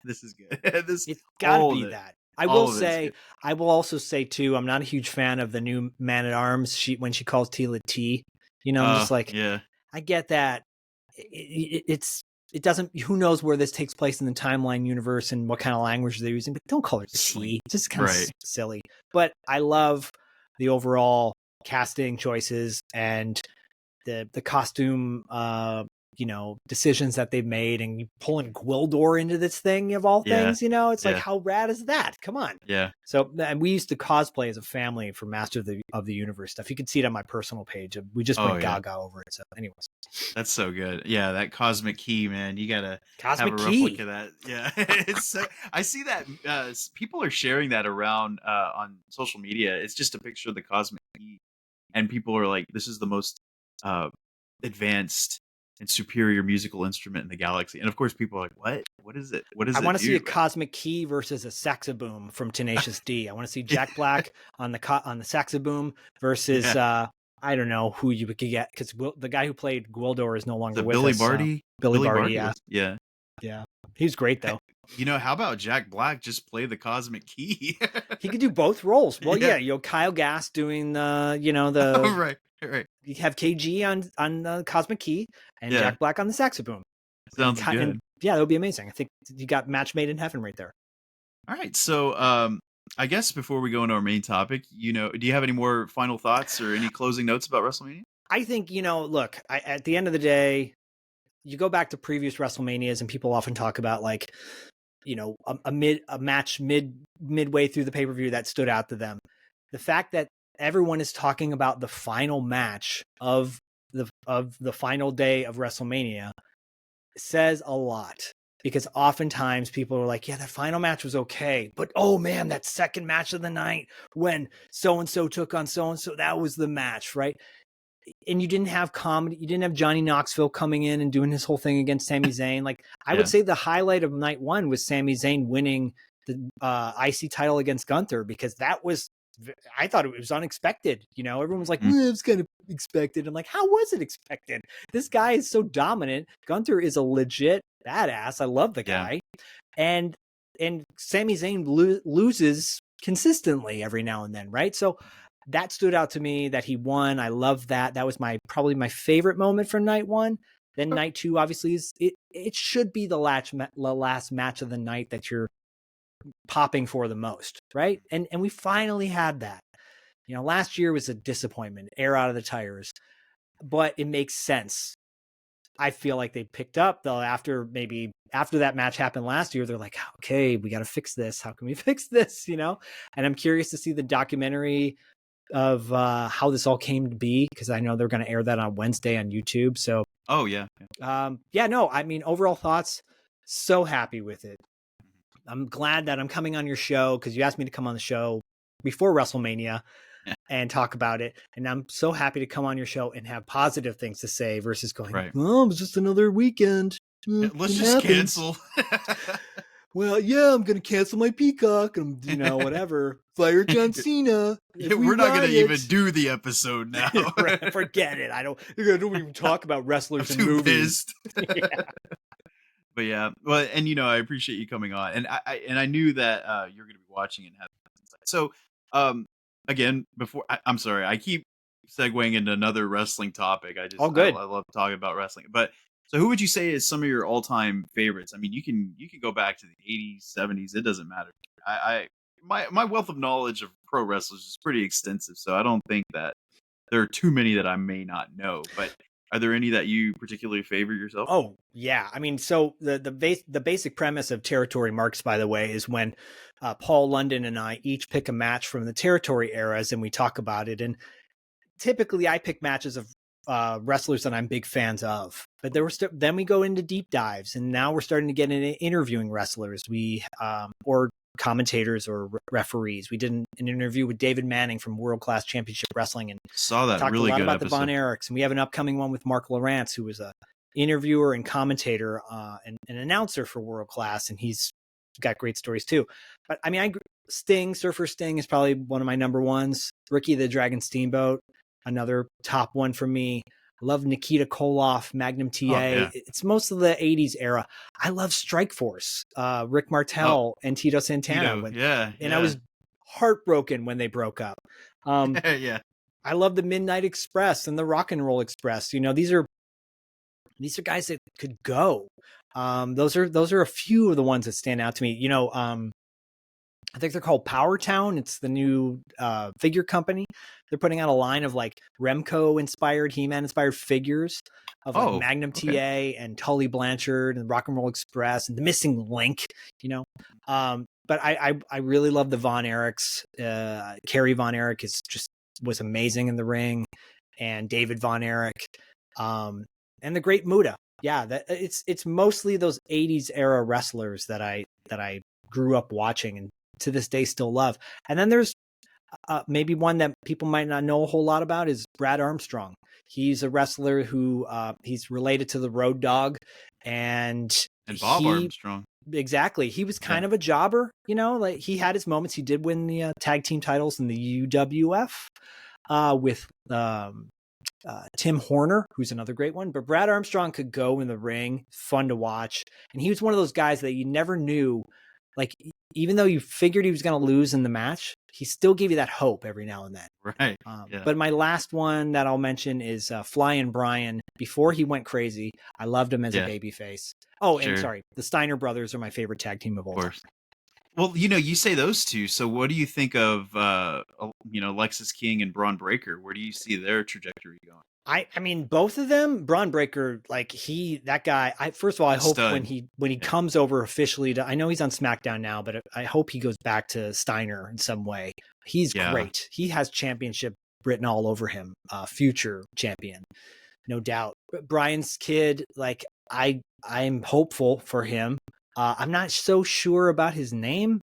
this is good. This It's got to all of be it, that. all of it is good. I will also say too, I'm not a huge fan of the new Man at Arms. When she calls Tila T, I'm just like, Yeah. I get that. It doesn't. Who knows where this takes place in the timeline universe and what kind of language they're using? But don't call her Sling. T. It's just kind of Right. silly. But I love the overall casting choices and the costume decisions that they've made, and you pulling Gwildor into this thing of all Yeah. things, it's like, Yeah. how rad is that? Come on. Yeah. So, and we used to cosplay as a family for Master of the Universe stuff. You can see it on my personal page. We just Oh went yeah. gaga over it. So anyways, That's so good. Yeah, that cosmic key, man. You gotta have a Cosmic replica Key. of that. Yeah. It's so I see that people are sharing that around on social media. It's just a picture of the cosmic key, and people are like, this is the most uh advanced and superior musical instrument in the galaxy. And of course people are like, what is it, what I does want it to see a do? Cosmic Key versus a Saxaboom from Tenacious D. I want to see Jack Black on the Saxaboom versus Yeah. I don't know who you could get, because the guy who played Gwildor is no Is longer it with Billy us. Barty? Billy Billy Barty, Barty yeah, was, yeah. yeah, he was great though. How about Jack Black just play the cosmic key? He could do both roles. Well, Yeah. yeah, Kyle Gass doing the Right. Right. you have KG on the Cosmic Key and Yeah. Jack Black on the Saxaboom, Sounds and good. yeah, that would be amazing. I think you got match made in heaven right there. All right. So, I guess before we go into our main topic, do you have any more final thoughts or any closing notes about WrestleMania? I think look, at the end of the day, you go back to previous WrestleManias, and people often talk about like, a match midway through the pay-per-view that stood out to them. The fact that everyone is talking about the final match of the final day of WrestleMania says a lot, because oftentimes people are like, yeah, that final match was okay, but oh man, that second match of the night when so and so took on so and so, that was the match, right? And you didn't have comedy. You didn't have Johnny Knoxville coming in and doing his whole thing against Sami Zayn. Like, I would Yeah. say the highlight of night one was Sami Zayn winning the IC title against Gunther, because I thought it was unexpected. Everyone was like, Mhm. well, it's kind of expected. I'm like, how was it expected? This guy is so dominant. Gunther is a legit badass. I love the Yeah. guy. And Sami Zayn loses consistently every now and then, right? So that stood out to me that he won. I love that. That was probably my favorite moment from night one. Then night two, obviously, it should be the last match of the night that you're popping for the most, right? And we finally had that. Last year was a disappointment, air out of the tires, but it makes sense. I feel like they picked up though after that match happened last year. They're like, okay, we got to fix this. How can we fix this? And I'm curious to see the documentary of how this all came to be, because I know they're going to air that on Wednesday on YouTube. So, Oh yeah. yeah, no, I mean, overall thoughts, so happy with it. I'm glad that I'm coming on your show, because you asked me to come on the show before WrestleMania Yeah. and talk about it. And I'm so happy to come on your show and have positive things to say versus going, Right. oh, it was just another weekend. Yeah, let's just cancel. Well, yeah, I'm going to cancel my Peacock and, whatever. Fire John Cena. Yeah, we're not going to even do the episode now. Forget it. I don't even talk about I'm wrestlers and too movies. pissed. But yeah, well, and I appreciate you coming on, and I knew that you're going to be watching and have insight. So, again, I'm sorry, I keep segueing into another wrestling topic. All I good. love talking about wrestling, but So who would you say is some of your all-time favorites? I mean, you can go back to the 80s, 70s, it doesn't matter. I my wealth of knowledge of pro wrestlers is pretty extensive, so I don't think that there are too many that I may not know, but are there any that you particularly favor yourself? Oh, yeah. I mean, so the basic premise of Territory Marks, by the way, is when Paul London and I each pick a match from the Territory eras and we talk about it. And typically I pick matches of wrestlers that I'm big fans of. But then we go into deep dives, and now we're starting to get into interviewing wrestlers. We or commentators or referees. We did an interview with David Manning from World Class Championship Wrestling, and Saw that, talked a really lot good about the Von episode. Erichs. And we have an upcoming one with Mark Lawrence, who was a interviewer and commentator and an announcer for World Class, and he's got great stories too. But I mean, Surfer Sting is probably one of my number ones. Ricky the Dragon Steamboat, another top one for me. I love Nikita Koloff, Magnum Oh, TA. yeah. It's most of the 80s era. I love Strikeforce, Rick Oh, Martel and Tito Santana. Tito. Yeah, And I yeah. was heartbroken when they broke up. Yeah. I love the Midnight Express and the Rock and Roll Express. These are guys that could go. Those are a few of the ones that stand out to me. I think they're called Power Town. It's the new figure company. They're putting out a line of like Remco inspired, He-Man inspired figures of like Oh, Magnum okay. TA and Tully Blanchard and Rock and Roll Express and the Missing Link. But I really love the Von Erichs. Kerry Von Erich was amazing in the ring, and David Von Erich, and the Great Muta. Yeah, it's mostly those 80s era wrestlers that I grew up watching and to this day still love. And then there's maybe one that people might not know a whole lot about is Brad Armstrong. He's a wrestler who he's related to the Road Dogg, and And Bob Armstrong. exactly, he was Yeah. kind of a jobber. Like he had his moments. He did win the tag team titles in the UWF with Tim Horner, who's another great one. But Brad Armstrong could go in the ring, fun to watch. And he was one of those guys that you never knew, like, even though you figured he was going to lose in the match, he still gave you that hope every now and then. Right. Yeah. But my last one that I'll mention is Flying Brian. Before he went crazy, I loved him as a Yeah. babyface. Oh, and Sure. sorry, the Steiner brothers are my favorite tag team of all Of time. course. Well, you say those two. So what do you think of Lexus King and Braun Breaker? Where do you see their trajectory going? I mean, both of them, Braun Breaker, like that guy, first of all, I hope Stud. when he Yeah. comes over officially I know he's on SmackDown now, but I hope he goes back to Steiner in some way. He's great. He has championship written all over him, future champion, no doubt. But Brian's kid, like I'm hopeful for him. I'm not so sure about his name,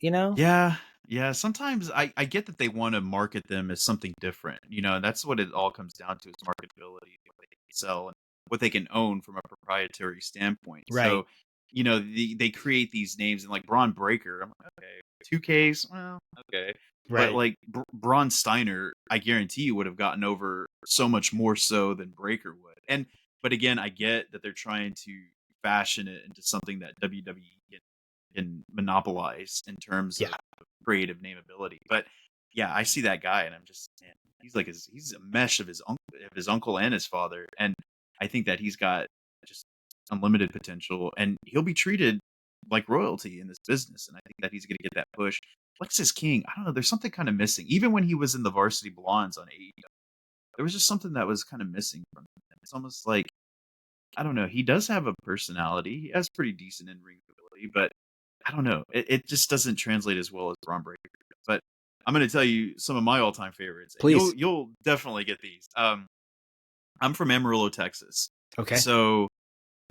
Yeah. Yeah. Sometimes I get that they want to market them as something different. That's what it all comes down to is marketability, what they can sell and what they can own from a proprietary standpoint. Right. So, they create these names and like Braun Breaker. I'm like, okay, 2Ks, well, okay. But Right. like Braun Steiner, I guarantee you would have gotten over so much more so than Breaker would. But again, I get that they're trying to fashion it into something that WWE can monopolize in terms of Yeah. creative nameability. But yeah, I see that guy and I'm just, man, he's a mesh of his uncle and his father. And I think that he's got just unlimited potential and he'll be treated like royalty in this business. And I think that he's going to get that push. Lexus King, I don't know, there's something kind of missing. Even when he was in the Varsity Blondes on AEW, there was just something that was kind of missing from him. It's almost like, I don't know, he does have a personality. He has pretty decent in-ring ability, but I don't know. It just doesn't translate as well as Braun Breaker does. But I'm going to tell you some of my all-time favorites, and Please. you'll definitely get these. I'm from Amarillo, Texas. Okay. So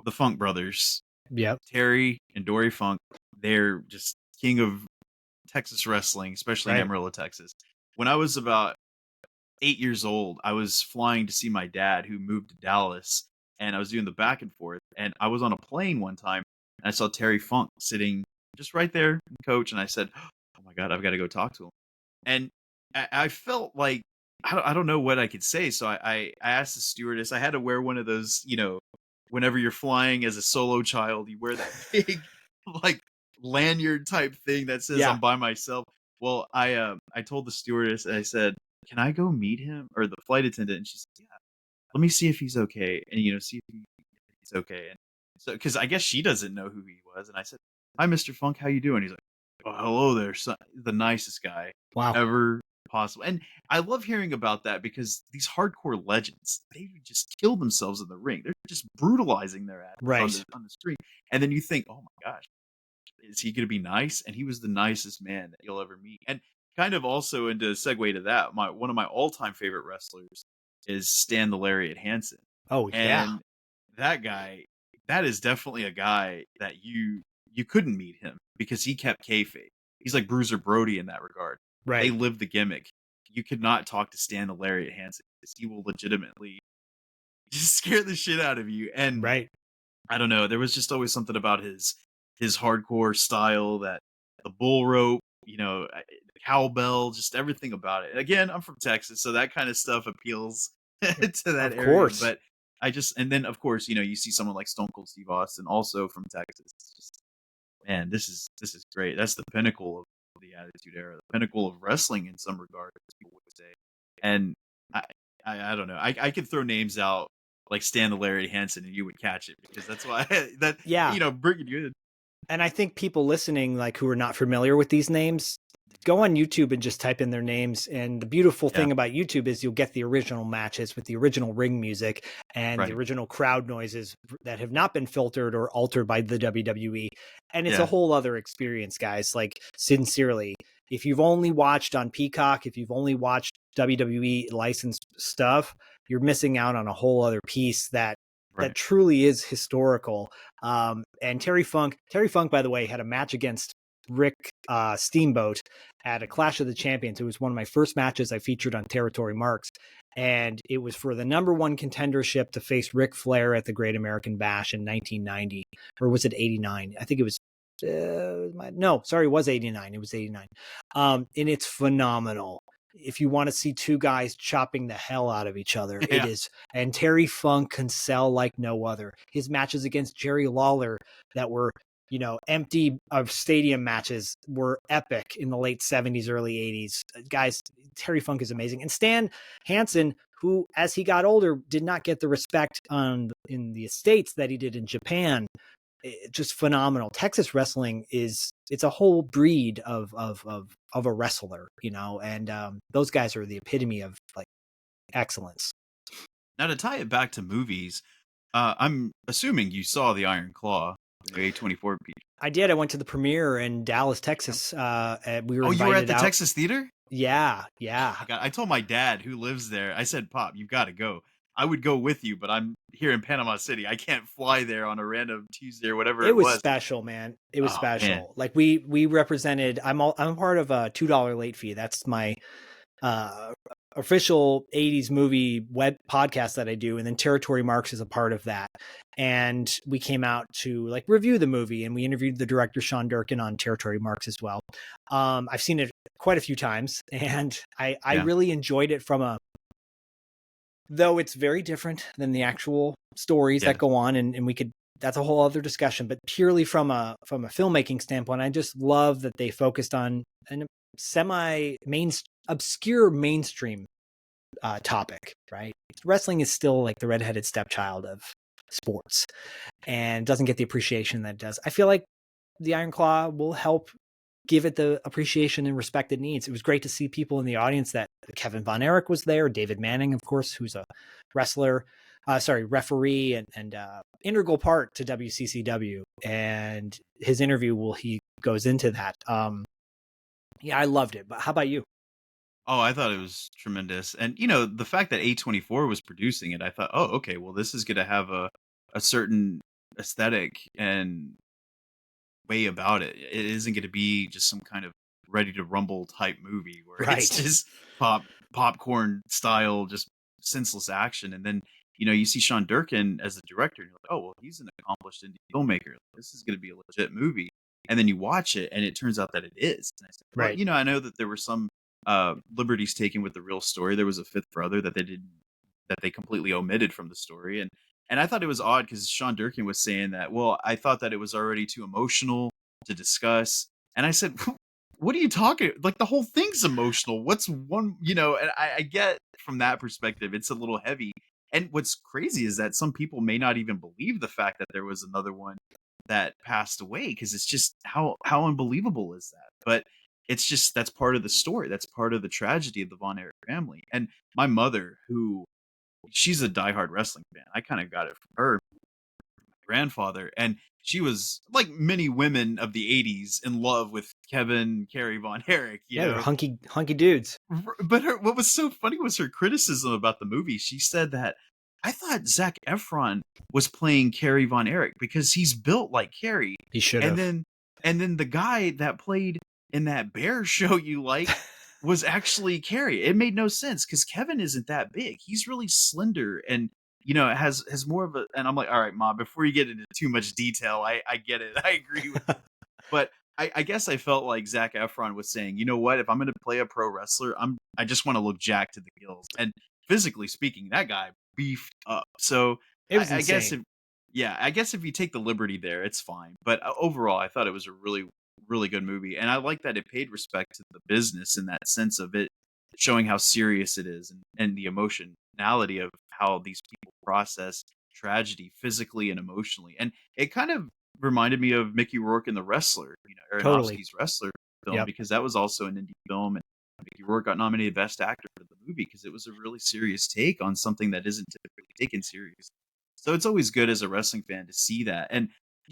the Funk Brothers, Yep. Terry and Dory Funk, they're just king of Texas wrestling, especially in Right. Amarillo, Texas. When I was about 8 years old, I was flying to see my dad who moved to Dallas, and I was doing the back and forth. And I was on a plane one time, and I saw Terry Funk sitting just right there, coach. And I said, "Oh my god, I've got to go talk to him." And I felt like I don't know what I could say, so I asked the stewardess. I had to wear one of those, whenever you're flying as a solo child, you wear that big like lanyard type thing that says Yeah. I'm by myself. Well, I told the stewardess, and I said, "Can I go meet him?" Or the flight attendant, and she said, "Yeah, let me see if he's okay, and see if he's it's okay. And so, because I guess she doesn't know who he was, and I said, "Hi, Mr. Funk, how you doing?" He's like, "Oh, hello there, son." The nicest guy Wow. ever possible. And I love hearing about that because these hardcore legends, they would just kill themselves in the ring. They're just brutalizing their asses on Right. the screen. And then you think, "Oh my gosh, is he going to be nice?" And he was the nicest man that you'll ever meet. And kind of also into segue to that, my one of my all-time favorite wrestlers is Stan the Lariat Hansen. Oh yeah. And that guy, that is definitely a guy that you couldn't meet him because he kept kayfabe. He's like Bruiser Brody in that regard. They Right. lived the gimmick. You could not talk to Stan the Lariat Hansen because he will legitimately just scare the shit out of you. And Right. I don't know, there was just always something about his hardcore style, that the bull rope, the cowbell, just everything about it. Again, I'm from Texas, so that kind of stuff appeals to that Of area. course. But and then of course, you see someone like Stone Cold Steve Austin, also from Texas. It's just, man, this is great. That's the pinnacle of the Attitude Era, the pinnacle of wrestling in some regard, as people would say. And I, I don't know. I could throw names out like Stan the Larry Hansen, and you would catch it because that's why that Yeah. bring it good. And I think people listening, like who are not familiar with these names, go on YouTube and just type in their names. And the beautiful Yeah, thing about YouTube is you'll get the original matches with the original ring music and the right. original crowd noises that have not been filtered or altered by the WWE. And it's a Yeah, whole other experience, guys. Like, sincerely, if you've only watched on Peacock, if you've only watched WWE licensed stuff, you're missing out on a whole other piece that right. truly is historical. And Terry Funk, by the way, had a match against Rick Steamboat at a Clash of the Champions. It was one of my first matches I featured on Territory Marks. And it was for the #1 contendership to face Ric Flair at the Great American Bash in 1990. Or was it 89? I think it was. No, sorry, it was 89. It was 89. And it's phenomenal. If you want to see two guys chopping the hell out of each other, it Yeah, is. And Terry Funk can sell like no other. His matches against Jerry Lawler that were, empty of stadium matches were epic in the late 70s, early 80s. Guys, Terry Funk is amazing. And Stan Hansen, who, as he got older, did not get the respect in the States that he did in Japan. Just phenomenal. Texas wrestling it's a whole breed of a wrestler, and those guys are the epitome of like excellence. now to tie it back to movies, I'm assuming you saw the Iron Claw, the A24 piece. I did. I went to the premiere in Dallas, Texas. We were Oh, you were at invited the out. Texas Theater? Yeah, Oh yeah. my god! I told my dad, who lives there, I said, "Pop, you've got to go. I would go with you, but I'm here in Panama City. I can't fly there on a random Tuesday or whatever It it was was." special, man. It was Oh man, special. Like we represented. I'm part of a $2 late fee. That's my uh, official 80s movie web podcast that I do. And then Territory Marks is a part of that. And we came out to like review the movie, and we interviewed the director, Sean Durkin, on Territory Marks as well. I've seen it quite a few times, and I yeah, really enjoyed it though it's very different than the actual stories yeah, that go on. And we could, that's a whole other discussion, but purely from a filmmaking standpoint, I just love that they focused on a semi main obscure mainstream topic, right? Wrestling is still like the redheaded stepchild of sports and doesn't get the appreciation that it does. I feel like the Iron Claw will help give it the appreciation and respect it needs. It was great to see people in the audience that Kevin Von Erich was there, David Manning, of course, who's a wrestler, referee and integral part to WCCW. And his interview, he goes into that. Yeah, I loved it. But how about you? Oh, I thought it was tremendous. And the fact that A24 was producing it, I thought, "Oh, okay, well this is going to have a certain aesthetic and way about it. It isn't going to be just some kind of ready to rumble type movie where it's Right. just popcorn style, just senseless action." And then you see Sean Durkin as the director, and you're like, "Oh, well, he's an accomplished indie filmmaker. This is going to be a legit movie." And then you watch it, and it turns out that it is. And I said, "Well, Right. I know that there were some liberties taken with the real story. There was a fifth brother that they completely omitted from the story." And I thought it was odd because Sean Durkin was saying that, "Well, I thought that it was already too emotional to discuss." And I said, "What are you talking? Like the whole thing's emotional. What's one?" And I get from that perspective, it's a little heavy. And what's crazy is that some people may not even believe the fact that there was another one that passed away, because it's just how unbelievable is that? But it's just that's part of the story. That's part of the tragedy of the Von Erich family. And my mother, who she's a diehard wrestling fan. I kind of got it from her grandfather, and she was like many women of the 80s in love with Kevin Carey Von Erich, Yeah, they're hunky dudes. But what was so funny was her criticism about the movie. She said that, I thought Zac Efron was playing Carey Von Erich because he's built like Carey. He should And have. then the guy that played in that bear show you liked was actually Carey. It made no sense because Kevin isn't that big. He's really slender, and has more of a, and I'm like, all right, mom, before you get into too much detail, I get it. I agree with you. But I guess I felt like Zac Efron was saying, you know what? If I'm going to play a pro wrestler, I just want to look jacked to the gills. And physically speaking, that guy beefed up. So It was I guess insane. if yeah, I guess if you take the liberty there, it's fine. But overall, I thought it was a really really good movie, and I like that it paid respect to the business in that sense of it showing how serious it is, and the emotionality of how these people process tragedy physically and emotionally. And it kind of reminded me of Mickey Rourke in The Wrestler, Totally. Aronofsky's Wrestler film, Yep. because that was also an indie film, and Mickey Rourke got nominated Best Actor for the movie because it was a really serious take on something that isn't typically taken serious. So it's always good as a wrestling fan to see that. And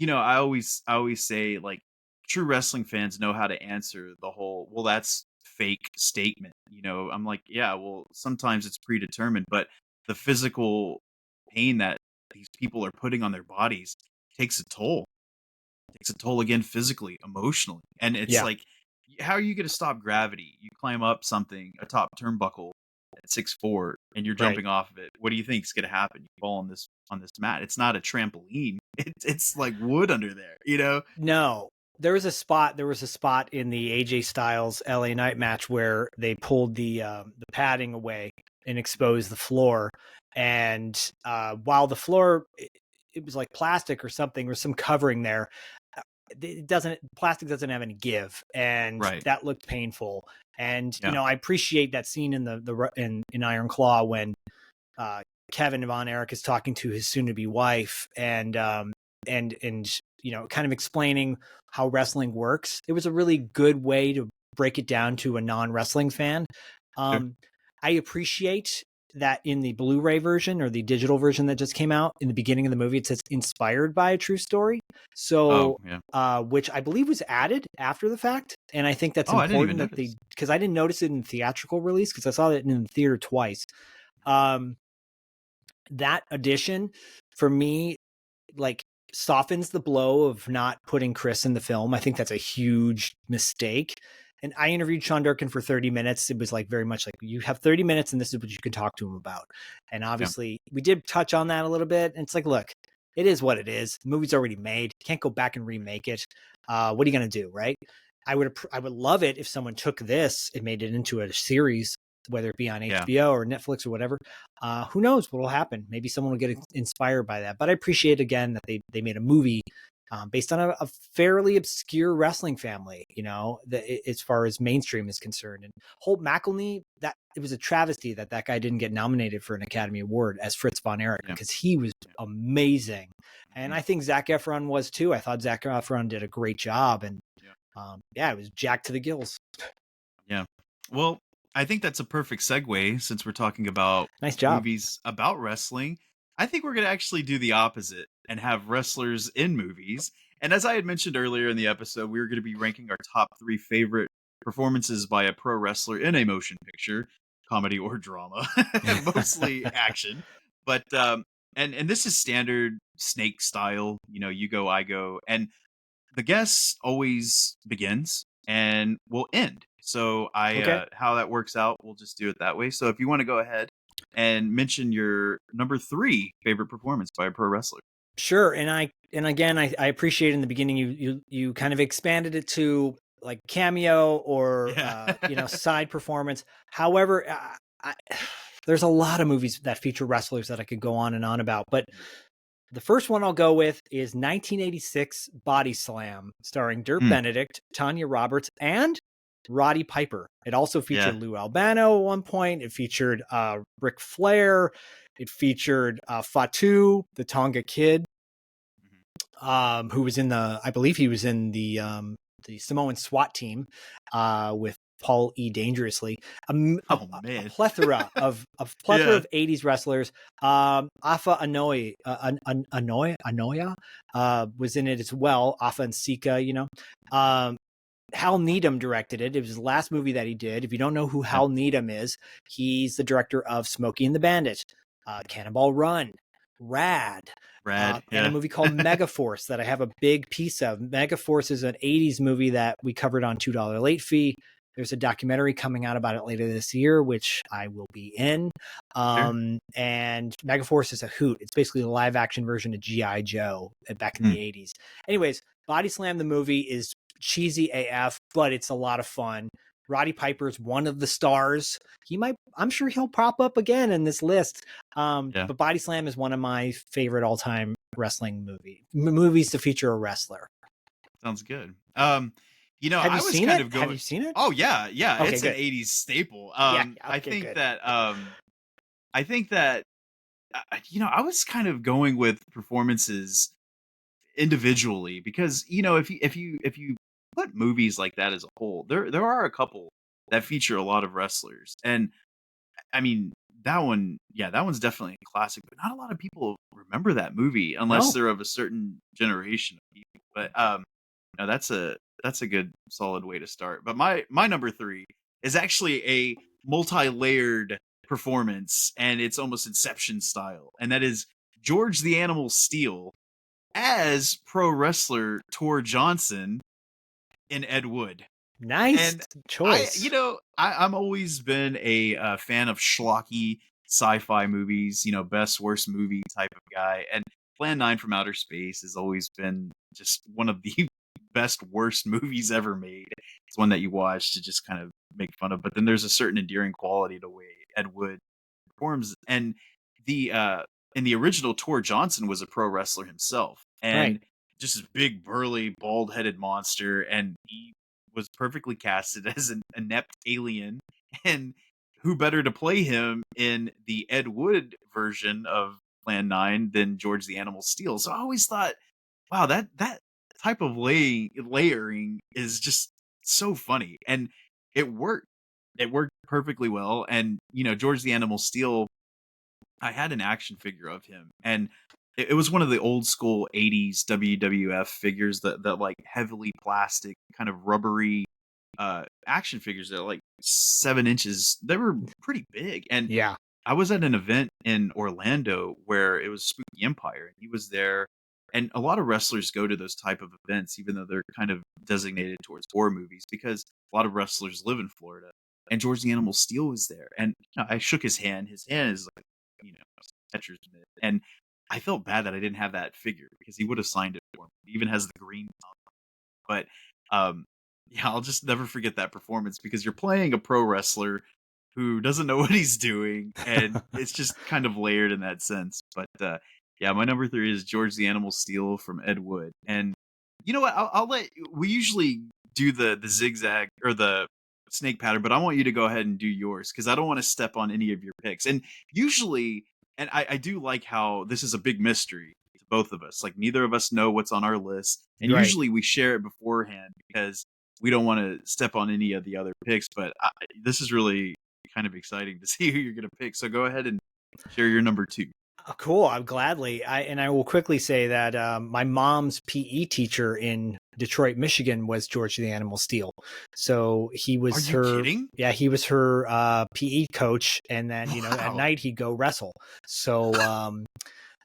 I always say, like, true wrestling fans know how to answer the whole, well, that's fake statement. I'm like, yeah, well, sometimes it's predetermined, but the physical pain that these people are putting on their bodies takes a toll. Takes a toll again physically, emotionally. And it's Yeah. like, how are you going to stop gravity? You climb up something, a top turnbuckle at 6'4", and you're Right. jumping off of it. What do you think is going to happen? You fall on this mat. It's not a trampoline. It's like wood under there. No, there was a spot in the AJ Styles LA Knight match where they pulled the padding away and exposed the floor. And while the floor, it was like plastic or something, or some covering there, plastic doesn't have any give, and Right. that looked painful. And Yeah. I appreciate that scene in in Iron Claw when uh, Kevin Von Erich is talking to his soon-to-be wife, and kind of explaining how wrestling works. It was a really good way to break it down to a non-wrestling fan. Sure. I appreciate that in the Blu-ray version, or the digital version that just came out, in the beginning of the movie, it says inspired by a true story. Oh, So, yeah. which I believe was added after the fact. And I think that's Oh, I didn't even important notice. because I didn't notice it in theatrical release, because I saw it in the theater twice. Um, that addition for me, like, softens the blow of not putting Chris in the film. I think that's a huge mistake. And I interviewed Sean Durkin for 30 minutes. It was like very much like, you have 30 minutes and this is what you can talk to him about. And Yeah. obviously we did touch on that a little bit. And it's like, look, it is what it is. The movie's already made. You can't go back and remake it. What are you going to do? Right. I would love it if someone took this and made it into a series, whether it be on Yeah. HBO or Netflix or whatever. Who knows what will happen? Maybe someone will get inspired by that. But I appreciate, again, that they made a movie based on a fairly obscure wrestling family, as far as mainstream is concerned. And Holt McElhenney, that it was a travesty that guy didn't get nominated for an Academy Award as Fritz Von Erich, Yeah. because he was Yeah. amazing. And Mhm. I think Zac Efron was too. I thought Zac Efron did a great job. And Yeah. it was jacked to the gills. Yeah. Well, I think that's a perfect segue, since we're talking about Nice job. movies about wrestling. I think we're going to actually do the opposite and have wrestlers in movies. And as I had mentioned earlier in the episode, we were going to be ranking our top 3 favorite performances by a pro wrestler in a motion picture, comedy or drama, mostly action. But and this is standard snake style, you go, I go, and the guest always begins and will end. So Okay. how that works out, we'll just do it that way. So if you want to go ahead and mention your number 3 favorite performance by a pro wrestler. Sure. And again, I appreciate in the beginning you kind of expanded it to like cameo or Yeah. side performance. However, there's a lot of movies that feature wrestlers that I could go on and on about, but the first one I'll go with is 1986 Body Slam, starring Dirk Mm, Benedict, Tanya Roberts, and Roddy Piper. It also yeah. featured Lou Albano at one point. It featured Ric Flair. It featured Fatu, the Tonga Kid, Mhm. who was in I believe he was in the Samoan SWAT team with Paul E. Dangerously. Oh A man. plethora of Yeah. 80s wrestlers. Afa Anoya was in it as well. Afa and Sika, Hal Needham directed it. It was his last movie that he did. If you don't know who Yeah. Hal Needham is, he's the director of Smokey and the Bandit, Cannonball Run, Rad, Rad. and a Yeah. movie called Megaforce that I have a big piece of. Megaforce is an 80s movie that we covered on $2 late fee. There's a documentary coming out about it later this year, which I will be in. Sure. And Megaforce is a hoot. It's basically a live action version of G.I. Joe back in the Hmm. 80s. Anyways, Body Slam, the movie, is cheesy AF, but it's a lot of fun. Roddy Piper's one of the stars. I'm sure he'll pop up again in this list. Yeah. But Body Slam is one of my favorite all-time wrestling movies to feature a wrestler. Sounds good. Have you I was seen kind it? of Have going. you seen it? Oh yeah, yeah. Okay, It's an good. '80s staple. Yeah. I Okay, think good. that I think that I was kind of going with performances individually because if you put movies like that as a whole, there are a couple that feature a lot of wrestlers, and I mean that one's definitely a classic, but not a lot of people remember that movie unless No, they're of a certain generation of people. But no, that's a good solid way to start. But my number three is actually a multi-layered performance, and it's almost Inception style, and that is George the Animal Steel as pro wrestler Tor Johnson in Ed Wood. nice And choice. I'm always been a fan of schlocky sci-fi movies, best worst movie type of guy. And Plan 9 from Outer Space has always been just one of the best worst movies ever made. It's one that you watch to just kind of make fun of, but then there's a certain endearing quality to the way Ed Wood performs. And the in the original, Tor Johnson was a pro wrestler himself, and Right. just this big burly bald headed monster, and he was perfectly casted as an inept alien. And who better to play him in the Ed Wood version of Plan 9 than George the Animal Steel? So I always thought, wow, that type of layering is just so funny, and it worked. It worked perfectly well. And George the Animal Steel, I had an action figure of him, and it was one of the old school '80s WWF figures that like heavily plastic, kind of rubbery action figures that are like 7 inches. They were pretty big, and Yeah. I was at an event in Orlando where it was Spooky Empire, and he was there. And a lot of wrestlers go to those type of events, even though they're kind of designated towards horror movies, because a lot of wrestlers live in Florida. And George the Animal Steel was there, and I shook his hand. His hand is like, catcher's mitt, and I felt bad that I didn't have that figure because he would have signed it for me. It even has the green top. But yeah, I'll just never forget that performance because you're playing a pro wrestler who doesn't know what he's doing, and it's just kind of layered in that sense. But yeah, my number three is George the Animal Steel from Ed Wood. And you know what? I'll let we usually do the zigzag or the snake pattern, but I want you to go ahead and do yours because I don't want to step on any of your picks. And usually, and I do like how this is a big mystery to both of us. Like neither of us know what's on our list, and Right. usually we share it beforehand because we don't want to step on any of the other picks. But this is really kind of exciting to see who you're going to pick. So go ahead and share your number two. Oh, cool. I'm gladly. I will quickly say that my mom's PE teacher in Detroit, Michigan, was George the Animal Steel. So he Are was you her. kidding? Yeah, he was her PE coach, and then at Wow. night he'd go wrestle. So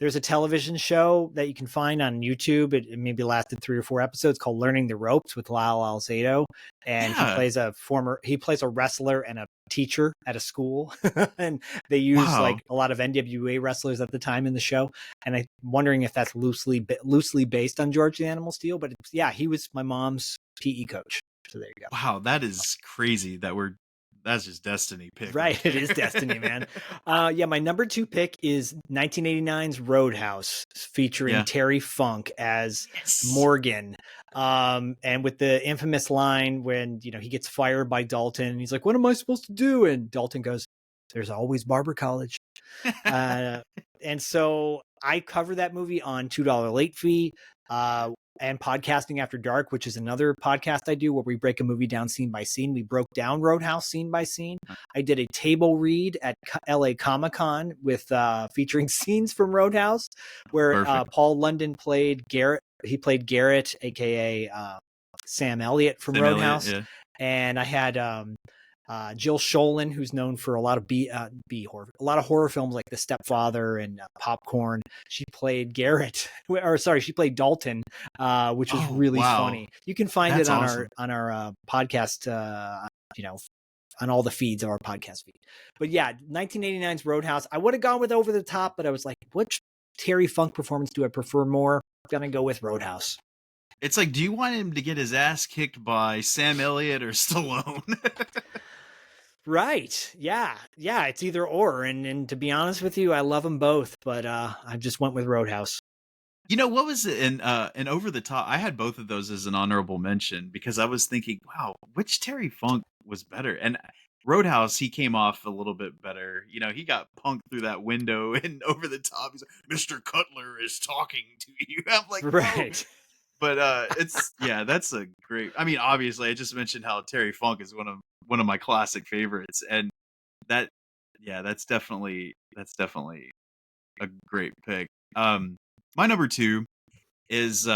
there's a television show that you can find on YouTube. It maybe lasted 3 or 4 episodes called Learning the Ropes with Lyle Alzado. And Yeah. he plays a wrestler and a teacher at a school. And they use Wow. like a lot of NWA wrestlers at the time in the show. And I'm wondering if that's loosely based on George the Animal Steel. But yeah, he was my mom's PE coach. So there you go. Wow. That is crazy that's just destiny pick right Right, it is destiny, there. man. Yeah, my number two pick is 1989's Roadhouse, featuring Yeah. Terry Funk as Yes. Morgan, and with the infamous line when he gets fired by Dalton, and he's like, "What am I supposed to do?" And Dalton goes, there's always Barber College. Uh, and so I cover that movie on $2 late fee, and Podcasting After Dark, which is another podcast I do where we break a movie down scene by scene. We broke down Roadhouse scene by scene. I did a table read at LA Comic-Con with featuring scenes from Roadhouse, where Perfect. Paul London played Garrett. He played Garrett, aka Sam Elliott from Sam Elliott, Roadhouse. yeah. And I had Jill Scholen, who's known for a lot of horror, a lot of horror films like The Stepfather and Popcorn. She played Garrett, or sorry, she played Dalton, which was Oh, really wow. funny. You can find That's it on awesome. our podcast, on all the feeds of our podcast feed. But yeah, 1989's Roadhouse. I would have gone with Over the Top, but I was like, which Terry Funk performance do I prefer more? I'm gonna go with Roadhouse. It's like, do you want him to get his ass kicked by Sam Elliott or Stallone? Right. Yeah. Yeah. It's either or. And to be honest with you, I love them both, but I just went with Roadhouse. You know, what was it in Over the Top? I had both of those as an honorable mention because I was thinking, wow, which Terry Funk was better? And Roadhouse, he came off a little bit better. You know, he got punked through that window and Over the Top. He's like, Mr. Cutler is talking to you. I'm like, no. Right. But that's a great. I mean, obviously, I just mentioned how Terry Funk is one of my classic favorites, and that, yeah, that's definitely a great pick. My number two is,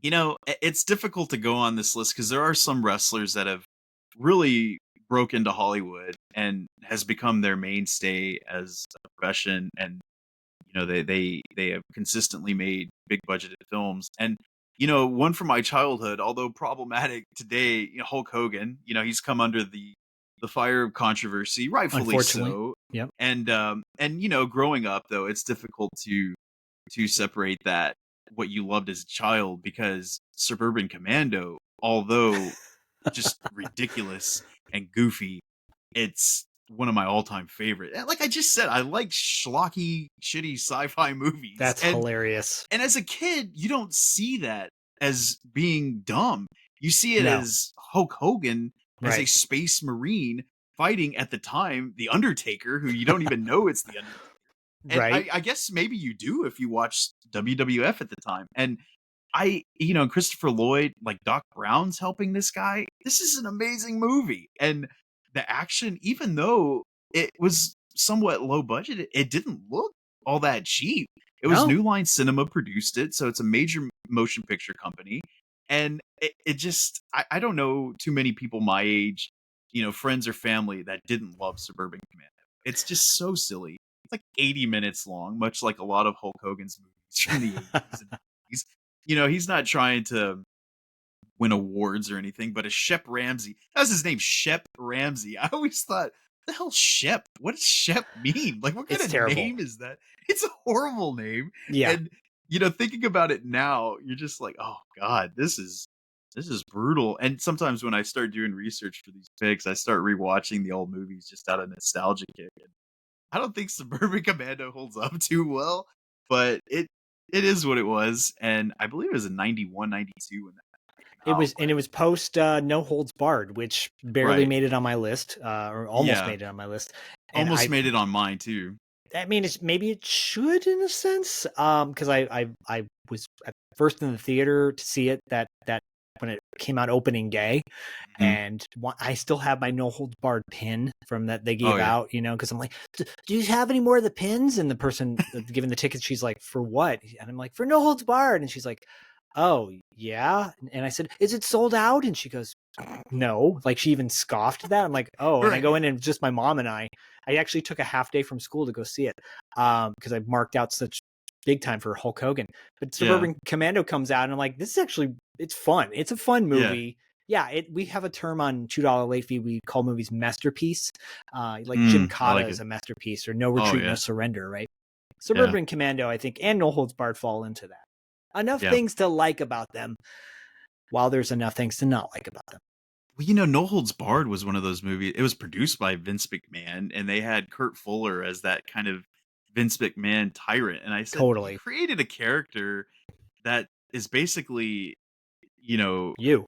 it's difficult to go on this list because there are some wrestlers that have really broke into Hollywood and has become their mainstay as a profession, and they have consistently made big budgeted films. And one from my childhood, although problematic today, Hulk Hogan, he's come under the fire of controversy, rightfully Unfortunately. so. Yep. And growing up, though, it's difficult to separate that, what you loved as a child, because Suburban Commando, although just ridiculous and goofy, it's one of my all-time favorite. And like I just said, I like schlocky, shitty sci-fi movies. That's And hilarious. as a kid, you don't see that as being dumb. You see it No. as Hulk Hogan as a Right. space marine fighting, at the time, the Undertaker, who you don't even know it's the Undertaker. And Right. I guess maybe you do if you watched WWF at the time. And Christopher Lloyd, like Doc Brown's helping this guy. This is an amazing movie. And the action, even though it was somewhat low budget, it didn't look all that cheap. It was No. New Line Cinema produced it, so it's a major motion picture company. And it just, I don't know too many people my age, friends or family, that didn't love Suburban Commando. It's just so silly. It's like 80 minutes long, much like a lot of Hulk Hogan's movies from the 80s and 90s. He's not trying to win awards or anything, but a Shep Ramsey. That was his name, Shep Ramsey. I always thought, the hell, Shep? What does Shep mean? Like, what kind It's of terrible. name is that? It's a horrible name. Yeah. And thinking about it now, you're just like, oh God, this is brutal. And sometimes when I start doing research for these picks, I start rewatching the old movies just out of nostalgia kick. And I don't think Suburban Commando holds up too well, but it is what it was. And I believe it was in 91, 92 when that came out. It was post No Holds Barred, which barely Right. made it on my list, or almost Yeah. made it on my list. And Almost made it on mine too. I mean, maybe it should in a sense, because I was at first in the theater to see it that when it came out opening day, Mhm. and I still have my No Holds Barred pin from that they Oh, gave yeah. out, because I'm like, do you have any more of the pins? And the person giving the tickets, she's like, for what? And I'm like, for No Holds Barred. And she's like, oh yeah. And I said, is it sold out? And she goes, no. Like, she even scoffed that. I'm like, oh. And I go Right. in, and just my mom and I actually took a half day from school to go see it, because I marked out such big time for Hulk Hogan. But Yeah. Suburban Commando comes out, and I'm like, this is actually, it's fun. It's a fun Yeah. movie. Yeah, we have a term on $2 late fee. We call movies masterpiece. Like Jim I Cotta like is it. a masterpiece, or No Oh, Retreat, No yeah. Surrender, right? Yeah. Suburban Commando, I think, and No Holds Barred fall into that. Enough Yeah. things to like about them, while there's enough things to not like about them. Well, No Holds Barred was one of those movies. It was produced by Vince McMahon, and they had Kurt Fuller as that kind of Vince McMahon tyrant. And I said, you Totally. created a character that is basically, you know, You.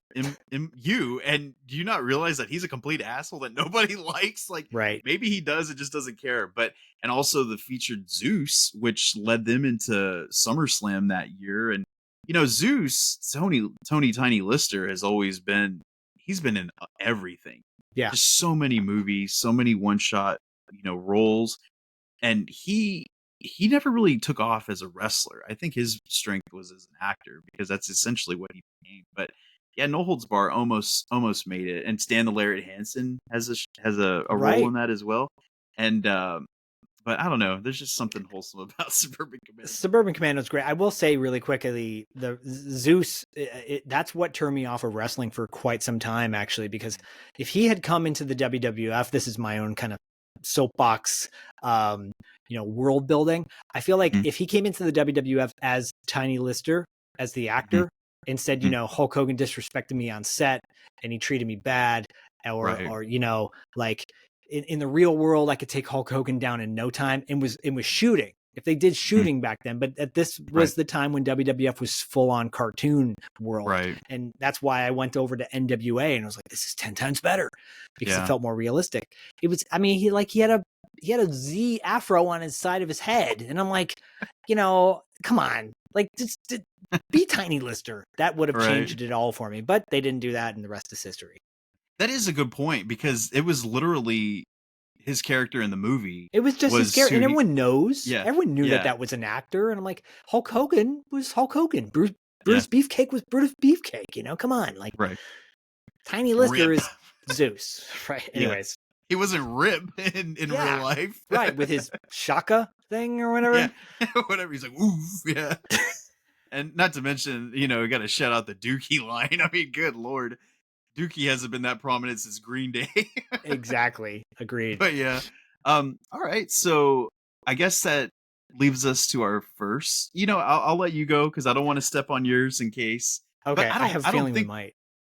you, and do you not realize that he's a complete asshole that nobody likes? Like, Right. maybe he does, it just doesn't care. But and also the featured Zeus, which led them into SummerSlam that year. And Zeus, Tony Tiny Lister has always been he's been in everything. Yeah. Just so many movies, so many one-shot, roles. And he never really took off as a wrestler. I think his strength was as an actor because that's essentially what he became. But yeah, No Holds Bar almost made it, and Stan the Lariat Hansen has a role Right. in that as well. And but I don't know, there's just something wholesome about Suburban Commando. Suburban Commando is great. I will say really quickly, the Zeus, that's what turned me off of wrestling for quite some time, actually, because if he had come into the WWF, this is my own kind of soapbox, world building. I feel like Mhm, if he came into the WWF as Tiny Lister, as the mhm, actor, and said, mhm. Hulk Hogan disrespected me on set and he treated me bad, Right. or like in the real world, I could take Hulk Hogan down in no time, and was shooting. If they did Mhm. shooting back then, but this Right. was the time when WWF was full on cartoon world. Right. And that's why I went over to NWA and I was like, this is 10 times better because it Yeah. felt more realistic. It was, I mean, he had a Z afro on his side of his head. And I'm like, come on, like just be Tiny Lister. That would have Right. changed it all for me, but they didn't do that, and the rest is history. That is a good point because it was literally his character in the movie It was just as was scary, who and he. everyone knows. Yeah. Everyone knew that Yeah. that was an actor, and I'm like, Hulk Hogan was Hulk Hogan. Yeah. Brutus Beefcake was Brutus Beefcake. Come on, like Right. Tiny Lister Rip. is Zeus, right? Yeah. Anyways, He wasn't Rip in real yeah, life. right, with his Shaka thing or Yeah. whatever. Whatever. He's like, oof. Yeah. And not to mention, we got to shout out the Dookie line. I mean, good Lord. Dookie hasn't been that prominent since Green Day. Exactly, agreed. But yeah. All right. So I guess that leaves us to our first. I'll let you go because I don't want to step on yours in case. But Okay, I I don't have a I don't feeling we think might.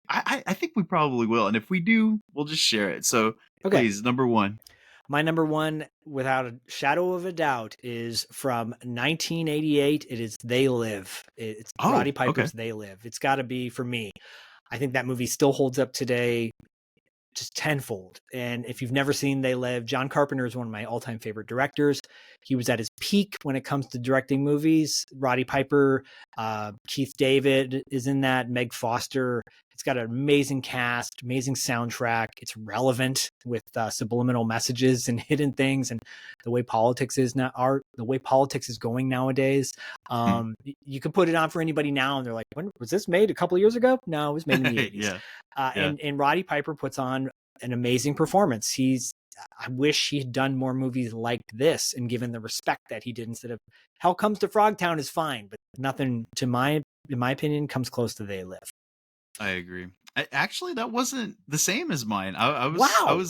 I think we probably will. And if we do, we'll just share it. So Okay, please, number one. my number one, without a shadow of a doubt, is from 1988. It is They Live. It's Oh, Roddy okay. Piper's They Live. It's got to be for me. I think that movie still holds up today, just tenfold. And if you've never seen They Live, John Carpenter is one of my all-time favorite directors. He was at his peak when it comes to directing movies. Roddy Piper, Keith David is in that, Meg Foster. It's got an amazing cast, amazing soundtrack. It's relevant with subliminal messages and hidden things, and the way politics is now, the way politics is going nowadays. Hmm. You can put it on for anybody now, and they're like, "When was this made? A couple of years ago?" No, it was made in the '80s. Yeah. Yeah. And Roddy Piper puts on an amazing performance. I wish he had done more movies like this and given the respect that he did, instead of Hell Comes to Frogtown is fine, but nothing in my opinion, comes close to They Live. I agree. Actually, that wasn't the same as mine. Wow.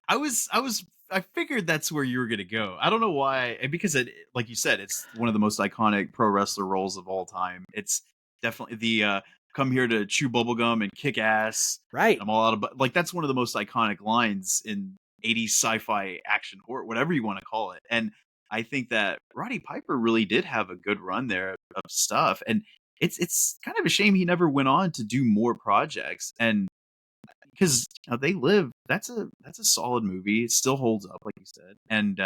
I figured that's where you were gonna go. I don't know why, and because like you said, it's one of the most iconic pro wrestler roles of all time. It's definitely the "come here to chew bubblegum and kick ass." Right. I'm all out of like that's one of the most iconic lines in '80s sci-fi action horror, whatever you want to call it. And I think that Roddy Piper really did have a good run there of stuff, and it's kind of a shame he never went on to do more projects. And because They Live, that's a solid movie. It still holds up, like you said. And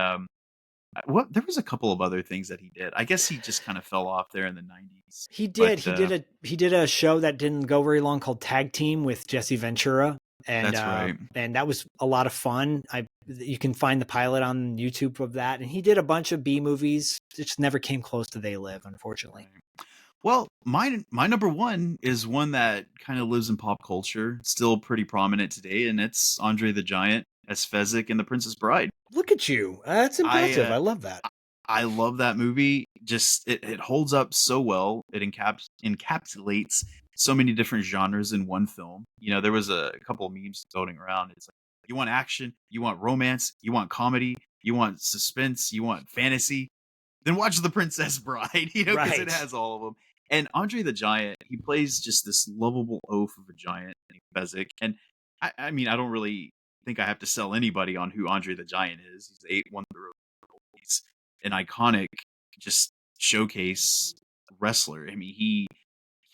what there was a couple of other things that he did. I guess he just kind of fell off there in the '90s. He But did. He did a show that didn't go very long called Tag Team with Jesse Ventura, that's right. and that was a lot of fun. You can find the pilot on YouTube of that, and he did a bunch of B movies. It just never came close to They Live, unfortunately. Right. Well, my number one is one that kind of lives in pop culture, still pretty prominent today, and it's Andre the Giant as Fezzik in The Princess Bride. Look at you. That's I impressive. uh, I love that. I love that movie. Just it holds up so well. It encapsulates so many different genres in one film. There was a couple of memes floating around. It's like you want action, you want romance, you want comedy, you want suspense, you want fantasy. Then watch The Princess Bride. Because it Right. has all of them. And Andre the Giant, he plays just this lovable oaf of a giant named Fezzik. And I mean, I don't really think I have to sell anybody on who Andre the Giant is. He's one through. He's an iconic, just showcase wrestler. I mean, he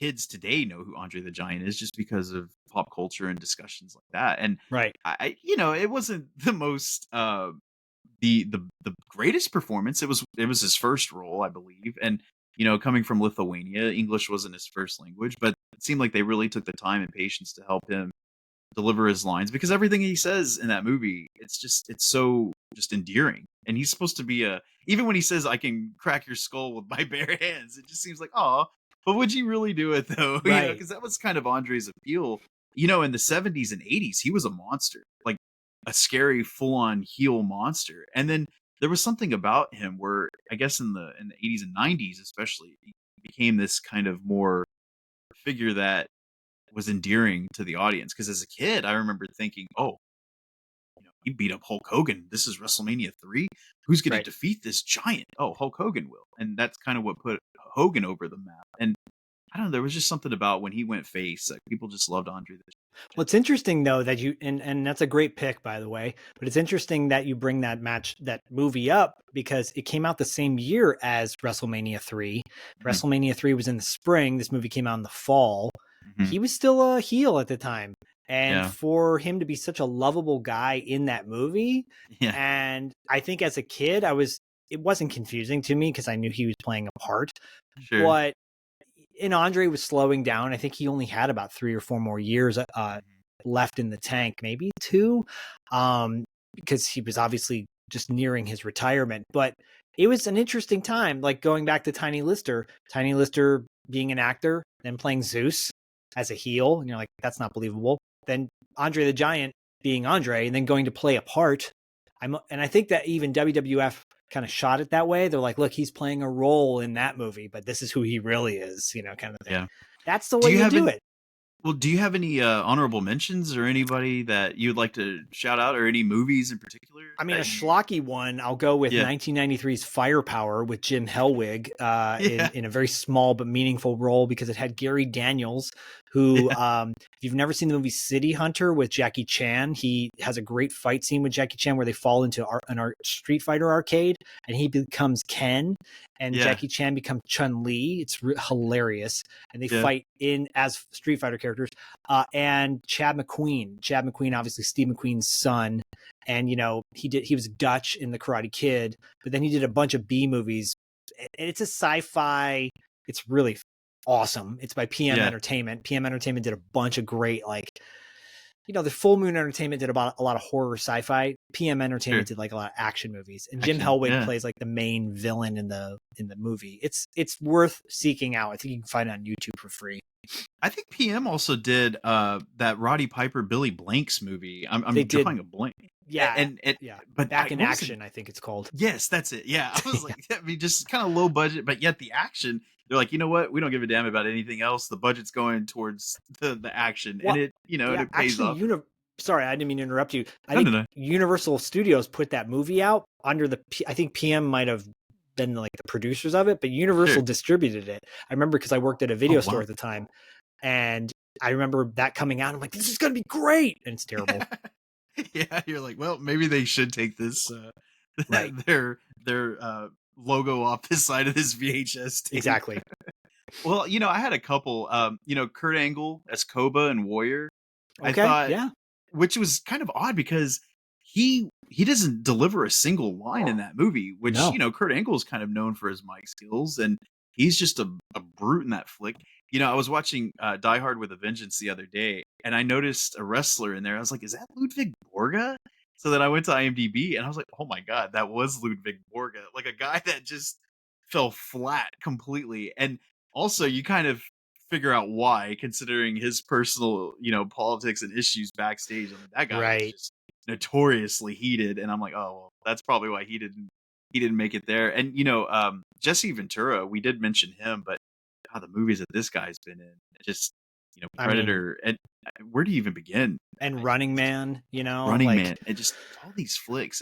kids today know who Andre the Giant is just because of pop culture and discussions like that. And Right. it wasn't the most the greatest performance. It was his first role, I believe. And coming from Lithuania, English wasn't his first language, but it seemed like they really took the time and patience to help him deliver his lines because everything he says in that movie, it's so just endearing. And he's supposed to be even when he says I can crack your skull with my bare hands, it just seems like, oh, but would you really do it though? Right. Because that was kind of Andre's appeal. In the 70s and 80s, he was a monster, like a scary full-on heel monster. And then there was something about him where I guess in the 80s and 90s especially, he became this kind of more figure that was endearing to the audience. Because as a kid, I remember thinking, "Oh, he beat up Hulk Hogan. This is WrestleMania 3. Who's going to Right. defeat this giant? Oh, Hulk Hogan will." And that's kind of what put Hogan over the map. And I don't know, there was just something about when he went face, like people just loved Andre the Well, Giant. it's interesting though that and that's a great pick, by the way. But it's interesting that you bring that movie up because it came out the same year as WrestleMania 3. Mhm, WrestleMania 3 was in the spring. This movie came out in the fall. mhm. He was still a heel at the time. And Yeah, for him to be such a lovable guy in that movie, yeah, and I think as a kid, it wasn't confusing to me because I knew he was playing a part. sure. But and Andre was slowing down. I think he only had about 3 or 4 more years Mhm. left in the tank, maybe two, because he was obviously just nearing his retirement. But it was an interesting time, like going back to Tiny Lister being an actor, then playing Zeus as a heel, and you're like, that's not believable. Then Andre the Giant being Andre, and then going to play a part. And I think that even WWF kind of shot it that way. They're like, look, he's playing a role in that movie, but this is who he really is, kind of thing. Yeah. That's the Do way you you have do any it. do you have any honorable mentions or anybody that you'd like to shout out or any movies in particular I mean, a that you schlocky one, I'll go with Yeah. 1993's Firepower with Jim Hellwig Yeah. in a very small but meaningful role because it had Gary Daniels, who, Yeah. if you've never seen the movie City Hunter with Jackie Chan, he has a great fight scene with Jackie Chan where they fall into an art Street Fighter arcade and he becomes Ken and Yeah. Jackie Chan becomes Chun Li. It's hilarious. And they Yeah. fight in as Street Fighter characters. And Chad McQueen. Chad McQueen, obviously Steve McQueen's son, and he was Dutch in the Karate Kid, but then he did a bunch of B movies. It's a sci-fi. It's really awesome. It's by PM Yeah. Entertainment. PM Entertainment did a bunch of great, like, the Full Moon Entertainment did about a lot of horror sci-fi. PM Sure. Entertainment did like a lot of action movies, and Jim Action. Hellwig Yeah. plays like the main villain in the movie. It's worth seeking out. I think you can find it on YouTube for free. I think PM also did that Roddy Piper Billy Blanks movie. They I'm did, drawing a blank. yeah, And yeah. but Back in what was it? Action, I think it's called. Yes, that's it. Yeah. I was Yeah. like, I mean, just kind of low budget, but yet the action, they're like, you know what? We don't give a damn about anything else. The budget's going towards the action and Well, and yeah, it pays actually, off. sorry, I didn't mean to interrupt you. I No, no, think no. Universal Studios put that movie out under I think PM might have been like the producers of it, but Universal Sure. distributed it. I remember because I worked at a Oh, video store wow. at the time, and I remember that coming out. I'm like, this is gonna be great, and it's terrible. Yeah, you're like, well, maybe they should take this Right? their logo off this side of this VHS tape. Exactly. Well, I had a couple Kurt Angle as Koba and Warrior. I Okay. thought Yeah. which was kind of odd because he doesn't deliver a single line in that movie, which, No. Kurt Angle is kind of known for his mic skills, and he's just a brute in that flick. I was watching Die Hard with a Vengeance the other day, and I noticed a wrestler in there. I was like, "Is that Ludwig Borga?" So then I went to IMDb, and I was like, "Oh my god, that was Ludwig Borga!" Like a guy that just fell flat completely. And also, you kind of figure out why, considering his personal, politics and issues backstage. I mean, that guy was Right. just notoriously heated, and I'm like, oh, well, that's probably why he didn't make it there. And Jesse Ventura, we did mention him, but God, the movies that this guy's been in, just I mean, Predator, and where do you even begin? and Running Man. Running Like, Man, and just all these flicks.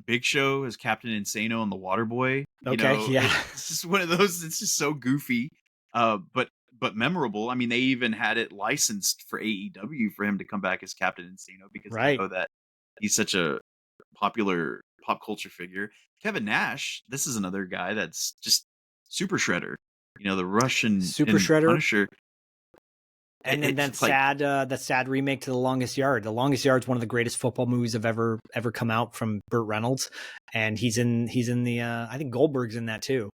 Big Show as Captain Insano and the Waterboy. okay, yeah, It's just one of those. It's just so goofy, but memorable. I mean, they even had it licensed for AEW for him to come back as Captain Insano because they right. know that he's such a popular pop culture figure. Kevin Nash, this is another guy that's just super shredder. the Russian Super in Shredder. Punisher. And then It's like that sad remake to The Longest Yard. The Longest Yard is one of the greatest football movies have ever come out from Burt Reynolds, and he's in the I think Goldberg's in that too.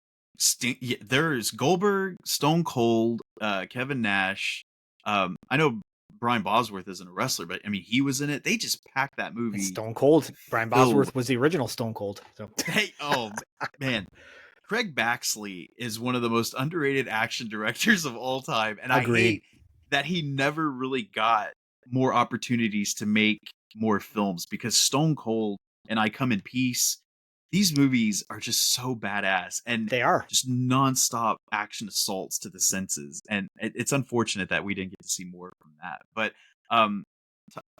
Yeah, there's Goldberg, Stone Cold, Kevin Nash. I know Brian Bosworth isn't a wrestler, but I mean he was in it. They just packed that It's movie Stone Cold. Brian filled. Bosworth was the original Stone Cold. So Hey, oh man, Craig Baxley is one of the most underrated action directors of all time, and I agreed. hate that he never really got more opportunities to make more films because Stone Cold and I Come in Peace, these movies are just so badass and They are. just nonstop action assaults to the senses, and it's unfortunate that we didn't get to see more from that. But um,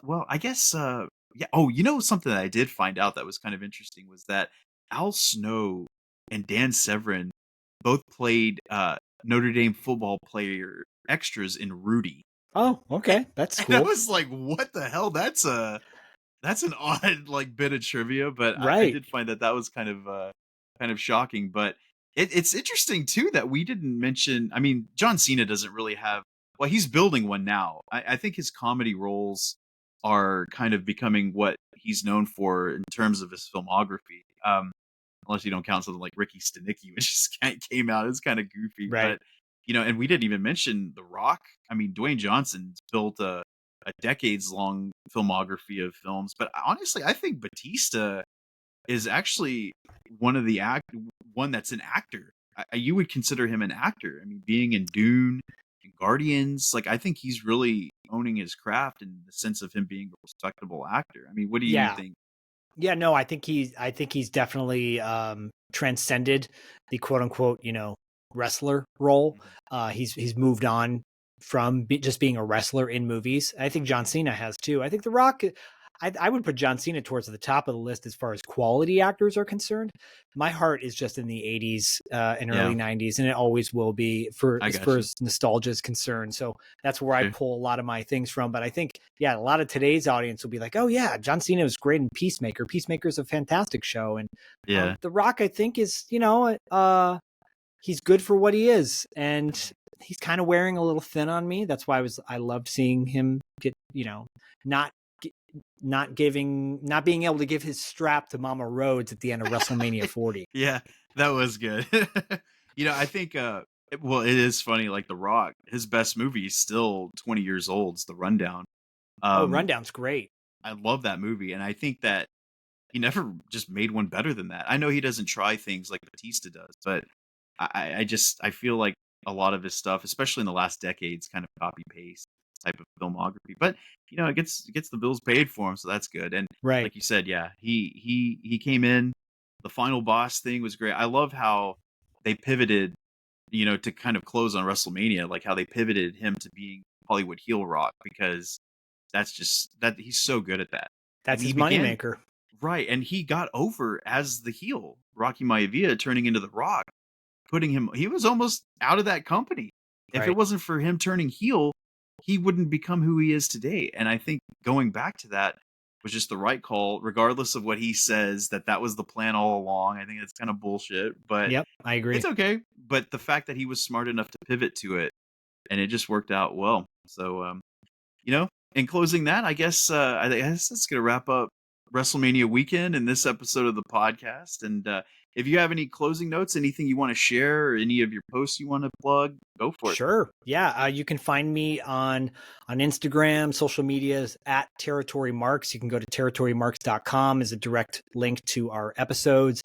well, I guess yeah. Oh, something that I did find out that was kind of interesting was that Al Snow and Dan Severin both played Notre Dame football player extras in Rudy. Oh, okay, that's And I cool. was like, what the hell? That's an odd like bit of trivia, but I Right. did find that was kind of shocking. But it's interesting too that we didn't mention. I mean, John Cena doesn't really have. Well, he's building one now. I think his comedy roles are kind of becoming what he's known for in terms of his filmography. Unless you don't count something like Ricky Stenicki, which just came out. It's kind of goofy, Right. but and we didn't even mention The Rock. I mean, Dwayne Johnson's built a decades long filmography of films, but honestly, I think Batista is actually one that's an actor. You would consider him an actor. I mean, being in Dune and Guardians, like I think he's really owning his craft in the sense of him being a respectable actor. I mean, what do you Yeah. think? Yeah, no, I think he's definitely transcended the quote unquote, wrestler role. Mhm. He's moved on from just being a wrestler in movies. I think John Cena has too. I think The Rock. I would put John Cena towards the top of the list as far as quality actors are concerned. My heart is just in the '80s and Yeah, early '90s, and it always will be for I as got far you. as nostalgia is concerned. So that's where I Sure. pull a lot of my things from. But I think, yeah, a lot of today's audience will be like, "Oh yeah, John Cena was great in Peacemaker. Peacemaker's a fantastic show." And Yeah. The Rock, I think, is he's good for what he is, and he's kind of wearing a little thin on me. That's why I loved seeing him get not not being able to give his strap to Mama Rhodes at the end of WrestleMania 40. Yeah, that was good. I think well, it is funny like The Rock, his best movie is still 20 years old. It's The Rundown. Oh, Um Rundown's great. I love that movie and I think that he never just made one better than that. I know he doesn't try things like Batista does, but I feel like a lot of his stuff, especially in the last decades, kind of copy paste type of filmography. But it gets the bills paid for him, so that's good. And Right. like you said, yeah, he came in. The final boss thing was great. I love how they pivoted, to kind of close on WrestleMania, like how they pivoted him to being Hollywood heel Rock because that's just that he's so good at that. And That's he his began moneymaker. right, and he got over as the heel, Rocky Maivia turning into The Rock, putting him he was almost out of that company. If it Right. wasn't for him turning heel, he wouldn't become who he is today, and I think going back to that was just the right call, regardless of what he says that was the plan all along. I think it's kinda bullshit, but Yep, I agree. it's okay. But the fact that he was smart enough to pivot to it, and it just worked out well. So, in closing that, I guess that's gonna wrap up WrestleMania weekend and this episode of the podcast. And if you have any closing notes, anything you want to share, or any of your posts you want to plug, go for it. Sure. Yeah. You can find me on Instagram, social medias at Territory Marks. You can go to territorymarks.com as a direct link to our episodes,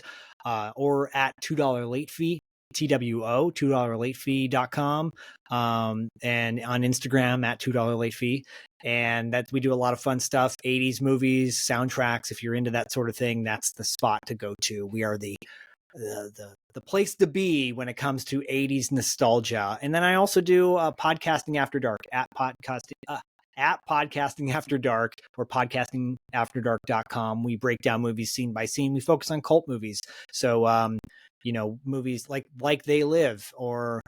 or at $2 late fee, TWO, $2 late fee.com. And on Instagram at $2 late fee. And that we do a lot of fun stuff, 80s movies, soundtracks. If you're into that sort of thing, that's the spot to go to. We are the place to be when it comes to 80s nostalgia. And then I also do podcasting after dark at podcasting after dark, or podcastingafterdark.com. We break down movies scene by scene. We focus on cult movies. So movies like They Live, or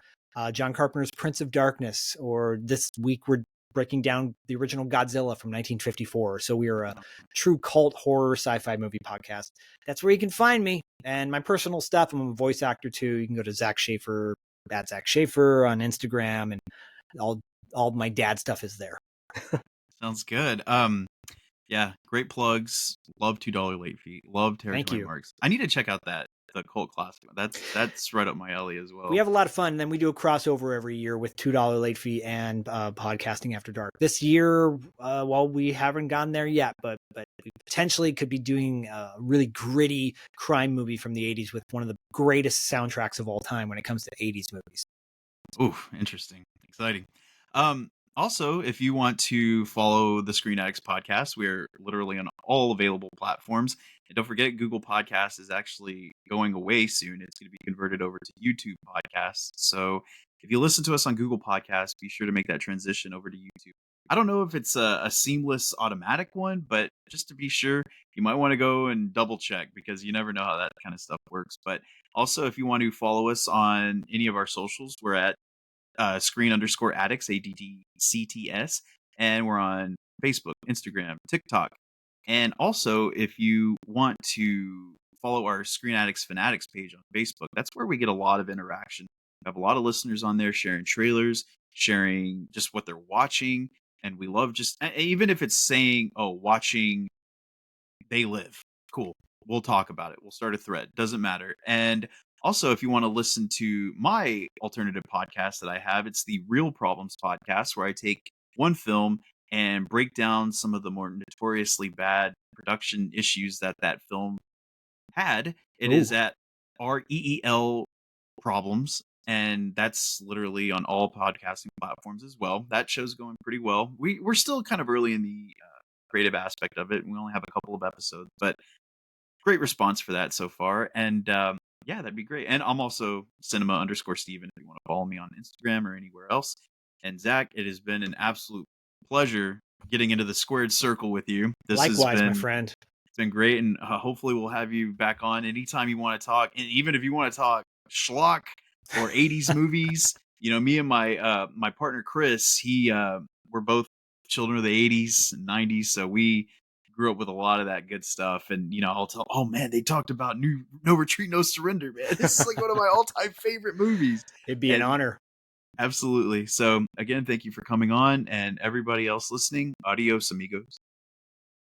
John Carpenter's Prince of Darkness, or this week we're breaking down the original Godzilla from 1954. So we are a true cult horror sci-fi movie podcast. That's where you can find me. And my personal stuff, I'm a voice actor too. You can go to Zach Schaefer at Zach Schaefer on Instagram, and all my dad stuff is there. Sounds good. Yeah, great plugs. Love $2 late fee. Love Thank territory you. marks. I need to check out the cult classic one. That's right up my alley as We well. have a lot of fun. Then we do a crossover every year with $2 late fee and podcasting after dark. This year, well, we haven't gotten there yet, but we potentially could be doing a really gritty crime movie from the 80s with one of the greatest soundtracks of all time when it comes to 80s movies. Ooh, interesting. Exciting. Also, if you want to follow the Screen Addicts podcast, we're literally on all available platforms. And don't forget, Google Podcasts is actually going away soon. It's going to be converted over to YouTube Podcasts. So if you listen to us on Google Podcasts, be sure to make that transition over to YouTube. I don't know if it's a seamless automatic one, but just to be sure, you might want to go and double check because you never know how that kind of stuff works. But also, if you want to follow us on any of our socials, we're at Screen_Addicts, ADDCTS, and we're on Facebook, Instagram, TikTok. And also, if you want to follow our Screen Addicts Fanatics page on Facebook, that's where we get a lot of interaction. We have a lot of listeners on there sharing trailers, sharing just what they're watching. And we love just, even if it's saying, oh, watching They Live. Cool. We'll talk about it. We'll start a thread. Doesn't matter. And also, if you want to listen to my alternative podcast that I have, it's the Real Problems podcast, where I take one film and break down some of the more notoriously bad production issues that film had. It is Ooh. at REEL Problems, and that's literally on all podcasting platforms as well. That show's going pretty well. We're still kind of early in the creative aspect of it. We only have a couple of episodes, but great response for that so far. And yeah, that'd be great. And I'm also cinema_Steven if you want to follow me on Instagram or anywhere else. And Zach, it has been an absolute pleasure getting into the squared circle with you. This has Likewise, my been friend. it's been great, and hopefully we'll have you back on anytime you want to talk. And even if you want to talk schlock or 80s movies, you know, me and my partner Chris, we're both children of the 80s and 90s, so we grew up with a lot of that good stuff. And you know, I'll tell, oh man, they talked about No Retreat, No Surrender, man. This is like one of my all-time favorite movies. It'd be an And honor. absolutely. So again, thank you for coming on, and everybody else listening, adios amigos.